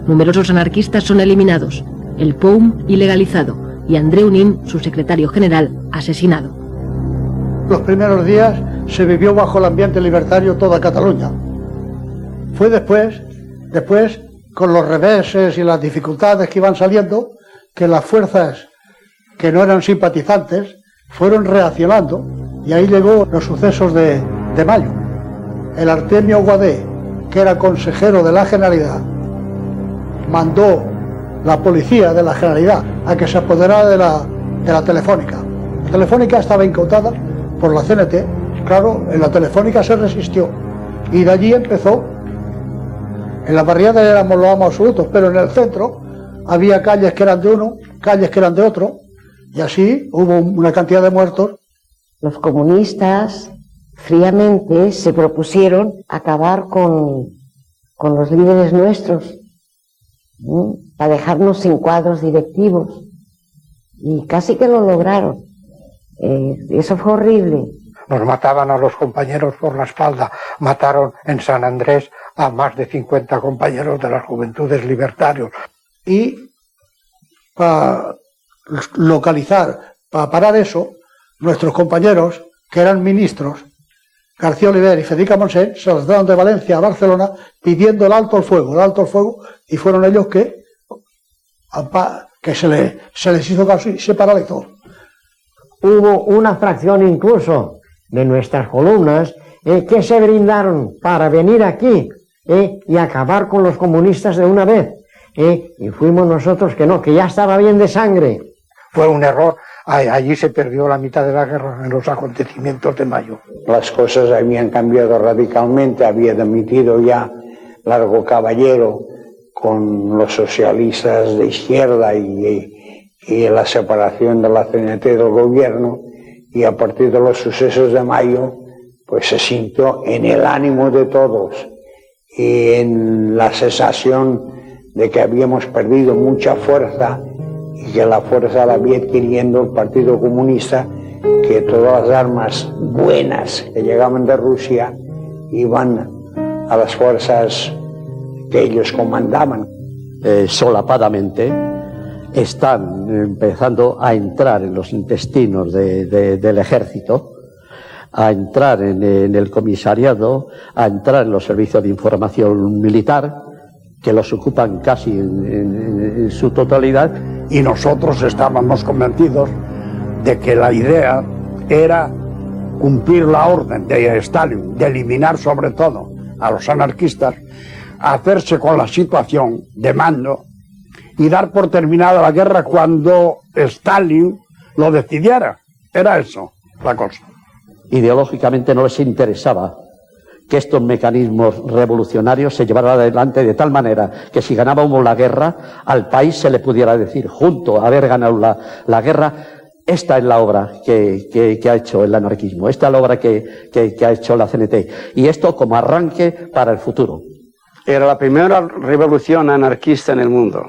Numerosos anarquistas son eliminados. el POUM ilegalizado y Andreu Nin, su secretario general, asesinado. Los primeros días se vivió bajo el ambiente libertario toda Cataluña. Fue después, con los reveses y las dificultades que iban saliendo, que las fuerzas que no eran simpatizantes fueron reaccionando, y ahí llegó los sucesos de mayo. El Artemio Guadé, que era consejero de la Generalidad, mandó la policía de la Generalidad a que se apoderara de la Telefónica. La Telefónica estaba incautada por la CNT, claro, en la Telefónica se resistió, y de allí empezó. En la barriada éramos los amos absolutos, pero en el centro había calles que eran de uno, calles que eran de otro, y así hubo una cantidad de muertos. Los comunistas fríamente se propusieron acabar con los líderes nuestros, para dejarnos sin cuadros directivos, y casi que lo lograron. Eso fue horrible. Nos mataban a los compañeros por la espalda, mataron en San Andrés a más de 50 compañeros de las Juventudes Libertarios. Y para localizar, para parar eso, nuestros compañeros, que eran ministros, García Oliver y Federica Montseny, se los daban de Valencia a Barcelona pidiendo el alto al fuego, y fueron ellos que se les hizo caso y se paralizó. Hubo una fracción incluso de nuestras columnas que se brindaron para venir aquí y acabar con los comunistas de una vez. Y fuimos nosotros que no, que ya estaba bien de sangre. Fue un error. Allí se perdió la mitad de la guerra en los acontecimientos de mayo. Las cosas habían cambiado radicalmente, había dimitido ya Largo Caballero con los socialistas de izquierda y la separación de la CNT del gobierno, y a partir de los sucesos de mayo pues se sintió en el ánimo de todos y en la sensación de que habíamos perdido mucha fuerza y que la fuerza la había adquiriendo el Partido Comunista, que todas las armas buenas que llegaban de Rusia iban a las fuerzas que ellos comandaban. Solapadamente están empezando a entrar en los intestinos del ejército, a entrar en el comisariado, a entrar en los servicios de información militar, que los ocupan casi en su totalidad. Y nosotros estábamos convencidos de que la idea era cumplir la orden de Stalin, de eliminar sobre todo a los anarquistas, hacerse con la situación de mando y dar por terminada la guerra cuando Stalin lo decidiera. Era eso la cosa. Ideológicamente no les interesaba que estos mecanismos revolucionarios se llevaran adelante de tal manera que si ganábamos la guerra, al país se le pudiera decir, junto a haber ganado la guerra, esta es la obra que ha hecho el anarquismo, esta es la obra que ha hecho la CNT, y esto como arranque para el futuro. Era la primera revolución anarquista en el mundo.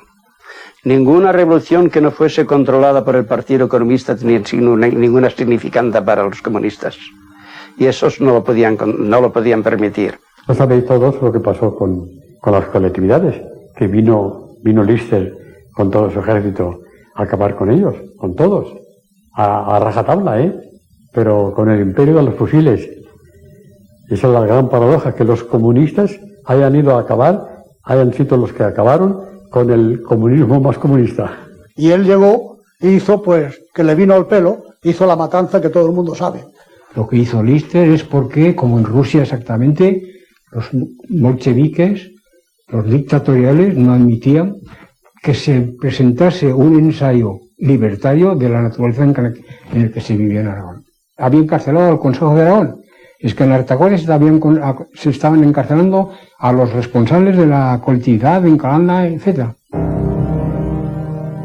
Ninguna revolución que no fuese controlada por el Partido Comunista tenía ninguna significante para los comunistas. Y esos no lo podían permitir. No sabéis todos lo que pasó con las colectividades, que vino Lister con todo su ejército a acabar con ellos, con todos, a rajatabla, pero con el imperio de los fusiles. Esa es la gran paradoja, que los comunistas hayan ido a acabar, hayan sido los que acabaron con el comunismo más comunista. Y él llegó e hizo, pues, que le vino al pelo, hizo la matanza que todo el mundo sabe. Lo que hizo Lister es porque, como en Rusia exactamente, los bolcheviques, los dictatoriales, no admitían que se presentase un ensayo libertario de la naturaleza en el que se vivía en Aragón. Había encarcelado al Consejo de Aragón. Es que en Artacones se estaban encarcelando a los responsables de la colectividad en Calanda, etc.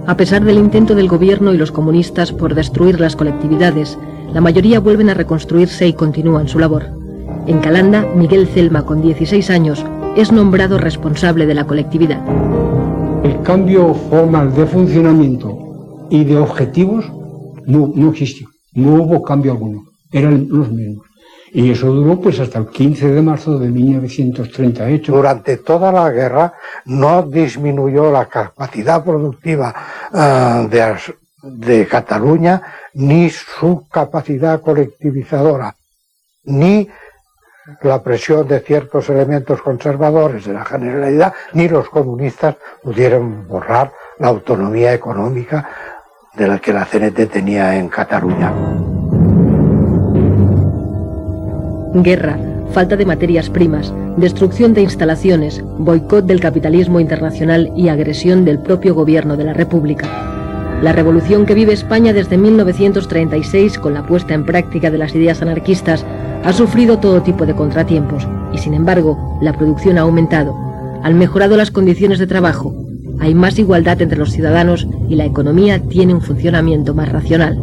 A pesar del intento del gobierno y los comunistas por destruir las colectividades, la mayoría vuelven a reconstruirse y continúan su labor. En Calanda, Miguel Celma, con 16 años, es nombrado responsable de la colectividad. El cambio formal de funcionamiento y de objetivos no existió. No hubo cambio alguno. Eran los mismos. Y eso duró pues hasta el 15 de marzo de 1938. Durante toda la guerra no disminuyó la capacidad productiva de Cataluña, ni su capacidad colectivizadora, ni la presión de ciertos elementos conservadores de la Generalidad, ni los comunistas pudieron borrar la autonomía económica de la que la CNT tenía en Cataluña. Guerra, falta de materias primas, destrucción de instalaciones, boicot del capitalismo internacional y agresión del propio gobierno de la República. La revolución que vive España desde 1936, con la puesta en práctica de las ideas anarquistas, ha sufrido todo tipo de contratiempos y, sin embargo, la producción ha aumentado, han mejorado las condiciones de trabajo, hay más igualdad entre los ciudadanos y la economía tiene un funcionamiento más racional.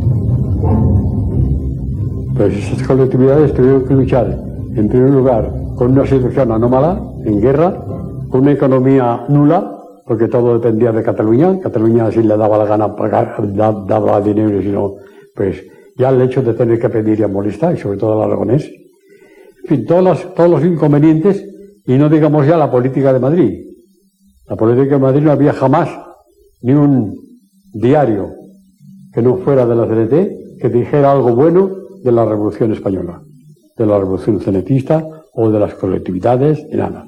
Pues esas colectividades tuvieron que luchar, en primer lugar, con una situación anómala, en guerra, con una economía nula, porque todo dependía de Cataluña. Cataluña, si le daba la gana pagar, daba dinero, sino, pues ya el hecho de tener que pedir y molestar, y sobre todo al aragonés. En fin, todos los inconvenientes, y no digamos ya la política de Madrid. La política de Madrid no había jamás ni un diario que no fuera de la CNT que dijera algo bueno de la Revolución Española, de la Revolución Cenetista o de las colectividades, y nada.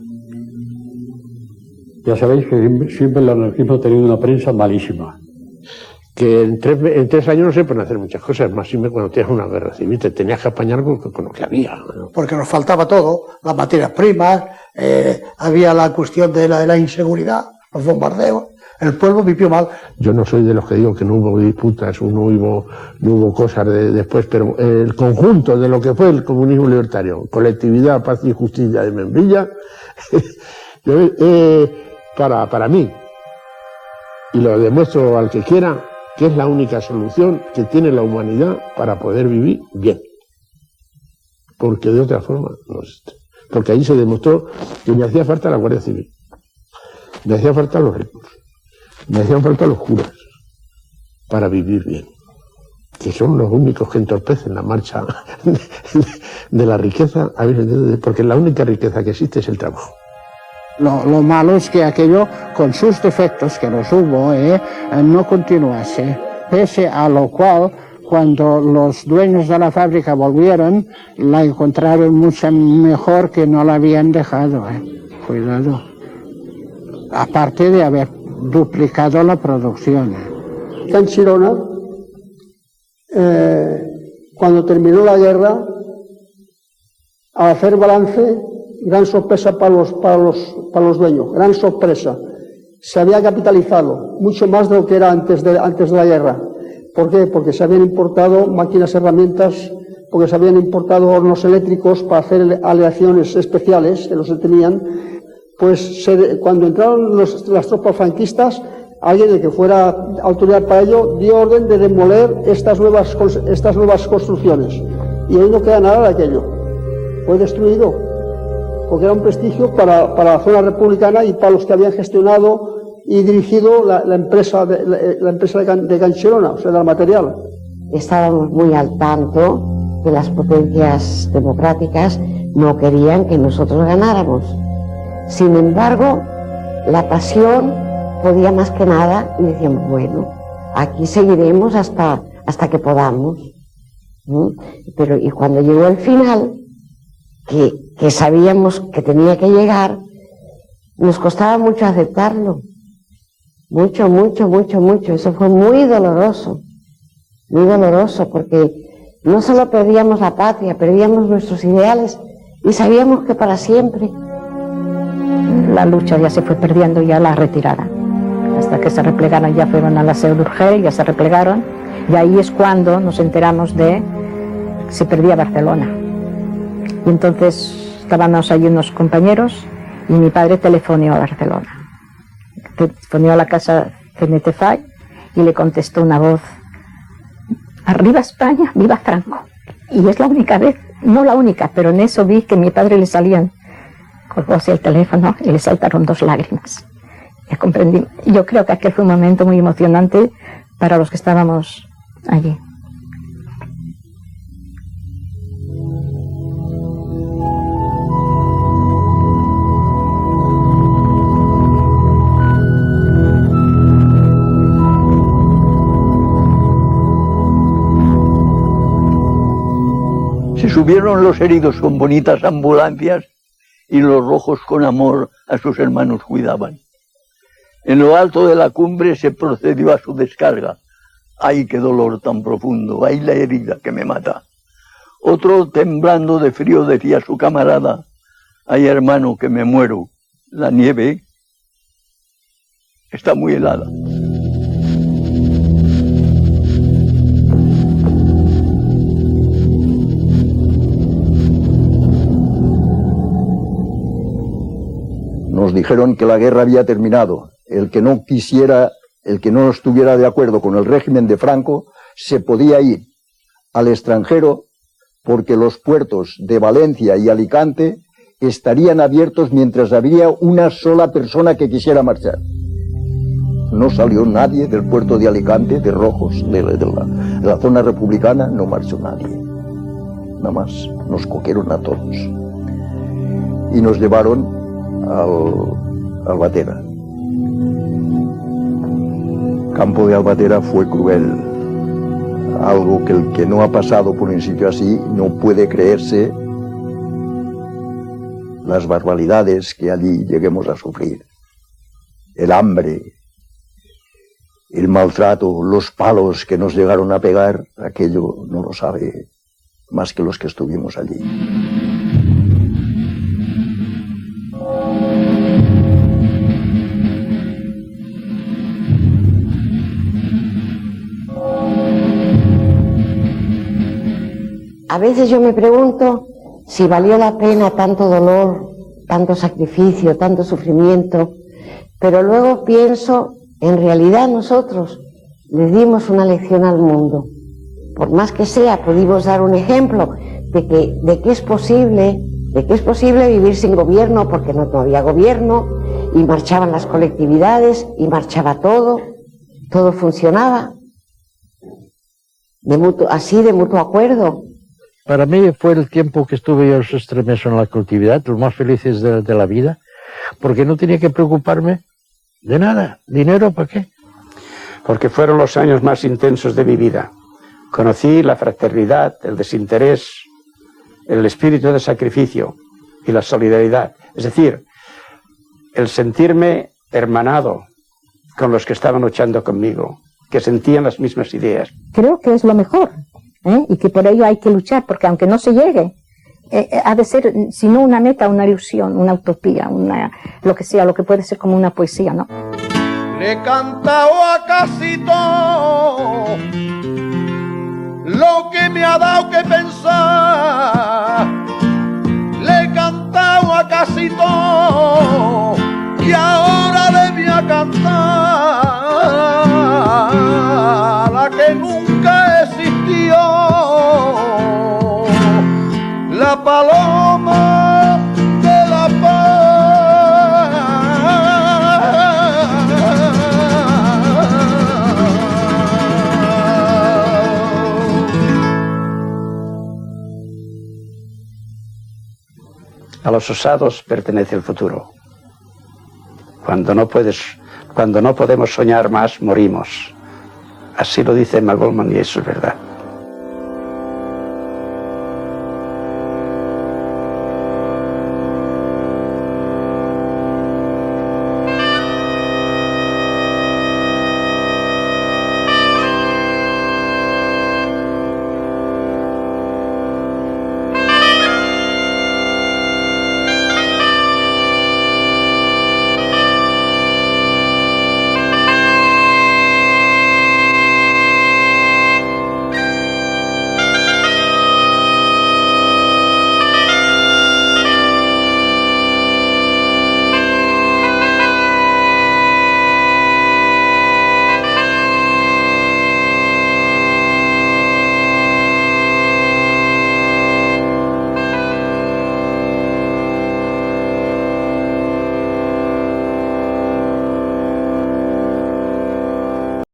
Ya sabéis que siempre el anarquismo ha tenido una prensa malísima. Que en 3 años no se pueden hacer muchas cosas, más siempre cuando tienes una guerra civil, te tenías que apañar con lo que había, ¿no? Porque nos faltaba todo, las materias primas, había la cuestión de la inseguridad, los bombardeos. El pueblo vivió mal. Yo no soy de los que digo que no hubo disputas, no hubo cosas después, pero el conjunto de lo que fue el comunismo libertario, colectividad, paz y justicia de Membrilla, para mí, y lo demuestro al que quiera, que es la única solución que tiene la humanidad para poder vivir bien. Porque de otra forma no existe. Porque ahí se demostró que me hacía falta la Guardia Civil, me hacía falta los ricos, me hacían falta los curas para vivir bien, que son los únicos que entorpecen la marcha de la riqueza, porque la única riqueza que existe es el trabajo. Lo malo es que aquello, con sus defectos, que los hubo, no continuase, pese a lo cual, cuando los dueños de la fábrica volvieron, la encontraron mucho mejor que no la habían dejado. Cuidado. Aparte de haber duplicado la producción. En Chirona, cuando terminó la guerra, al hacer balance, gran sorpresa para los dueños, gran sorpresa. Se había capitalizado mucho más de lo que era antes de la guerra. ¿Por qué? Porque se habían importado máquinas, herramientas, porque se habían importado hornos eléctricos para hacer aleaciones especiales, que no se tenían. Pues cuando entraron las tropas franquistas, alguien de que fuera autoridad para ello dio orden de demoler estas nuevas construcciones. Y hoy no queda nada de aquello. Fue destruido, porque era un prestigio para la zona republicana y para los que habían gestionado y dirigido la empresa de Gancherona, o sea, del material. Estábamos muy al tanto que las potencias democráticas no querían que nosotros ganáramos. Sin embargo, la pasión podía más que nada y decíamos, bueno, aquí seguiremos hasta que podamos. Pero y cuando llegó el final, que sabíamos que tenía que llegar, nos costaba mucho aceptarlo. Mucho. Eso fue muy doloroso, porque no solo perdíamos la patria, perdíamos nuestros ideales y sabíamos que para siempre. La lucha ya se fue perdiendo, ya la retiraron. Hasta que se replegaron, ya fueron a la Seu d'Urgell, ya se replegaron, y ahí es cuando nos enteramos de que se perdía Barcelona. Y entonces estábamos allí unos compañeros y mi padre telefoneó a Barcelona. Telefoneó a la casa CNT FAI y le contestó una voz: arriba España, viva Franco. Y es la única vez, no la única, pero en eso vi que a mi padre le salían, colgó así el teléfono y le saltaron 2 lágrimas. Ya comprendí. Yo creo que aquel fue un momento muy emocionante para los que estábamos allí. Se subieron los heridos con bonitas ambulancias y los rojos con amor a sus hermanos cuidaban. En lo alto de la cumbre se procedió a su descarga. ¡Ay, qué dolor tan profundo! ¡Ay, la herida que me mata! Otro, temblando de frío, decía a su camarada: ¡ay, hermano, que me muero! La nieve está muy helada. Nos dijeron que la guerra había terminado. El que no quisiera, el que no estuviera de acuerdo con el régimen de Franco, se podía ir al extranjero, porque los puertos de Valencia y Alicante estarían abiertos mientras había una sola persona que quisiera marchar. No salió nadie del puerto de Alicante, de Rojos, de la zona republicana, no marchó nadie. Nada más, nos cogieron a todos. Y nos llevaron al Albatera. Campo de Albatera fue cruel. Algo que el que no ha pasado por un sitio así no puede creerse las barbaridades que allí lleguemos a sufrir. El hambre, el maltrato, los palos que nos llegaron a pegar, aquello no lo sabe más que los que estuvimos allí. A veces yo me pregunto si valió la pena tanto dolor, tanto sacrificio, tanto sufrimiento, pero luego pienso, en realidad nosotros le dimos una lección al mundo. Por más que sea, pudimos dar un ejemplo de que es posible vivir sin gobierno, porque no había gobierno, y marchaban las colectividades, y marchaba todo funcionaba, de mutuo acuerdo. Para mí fue el tiempo que estuve yo este mes en la colectividad, los más felices de la vida, porque no tenía que preocuparme de nada. ¿Dinero para qué? Porque fueron los años más intensos de mi vida. Conocí la fraternidad, el desinterés, el espíritu de sacrificio y la solidaridad. Es decir, el sentirme hermanado con los que estaban luchando conmigo, que sentían las mismas ideas. Creo que es lo mejor, y que por ello hay que luchar, porque aunque no se llegue, ha de ser, si no una meta, una ilusión, una utopía, lo que sea, lo que puede ser como una poesía, ¿no? Le he cantado a casi todo lo que me ha dado que pensar. Le he cantado a casi todo y ahora le voy a cantar la que nunca existió, la paloma de la A los osados pertenece el futuro. Cuando no podemos soñar más, morimos. Así lo dice Emma Goldman y eso es verdad.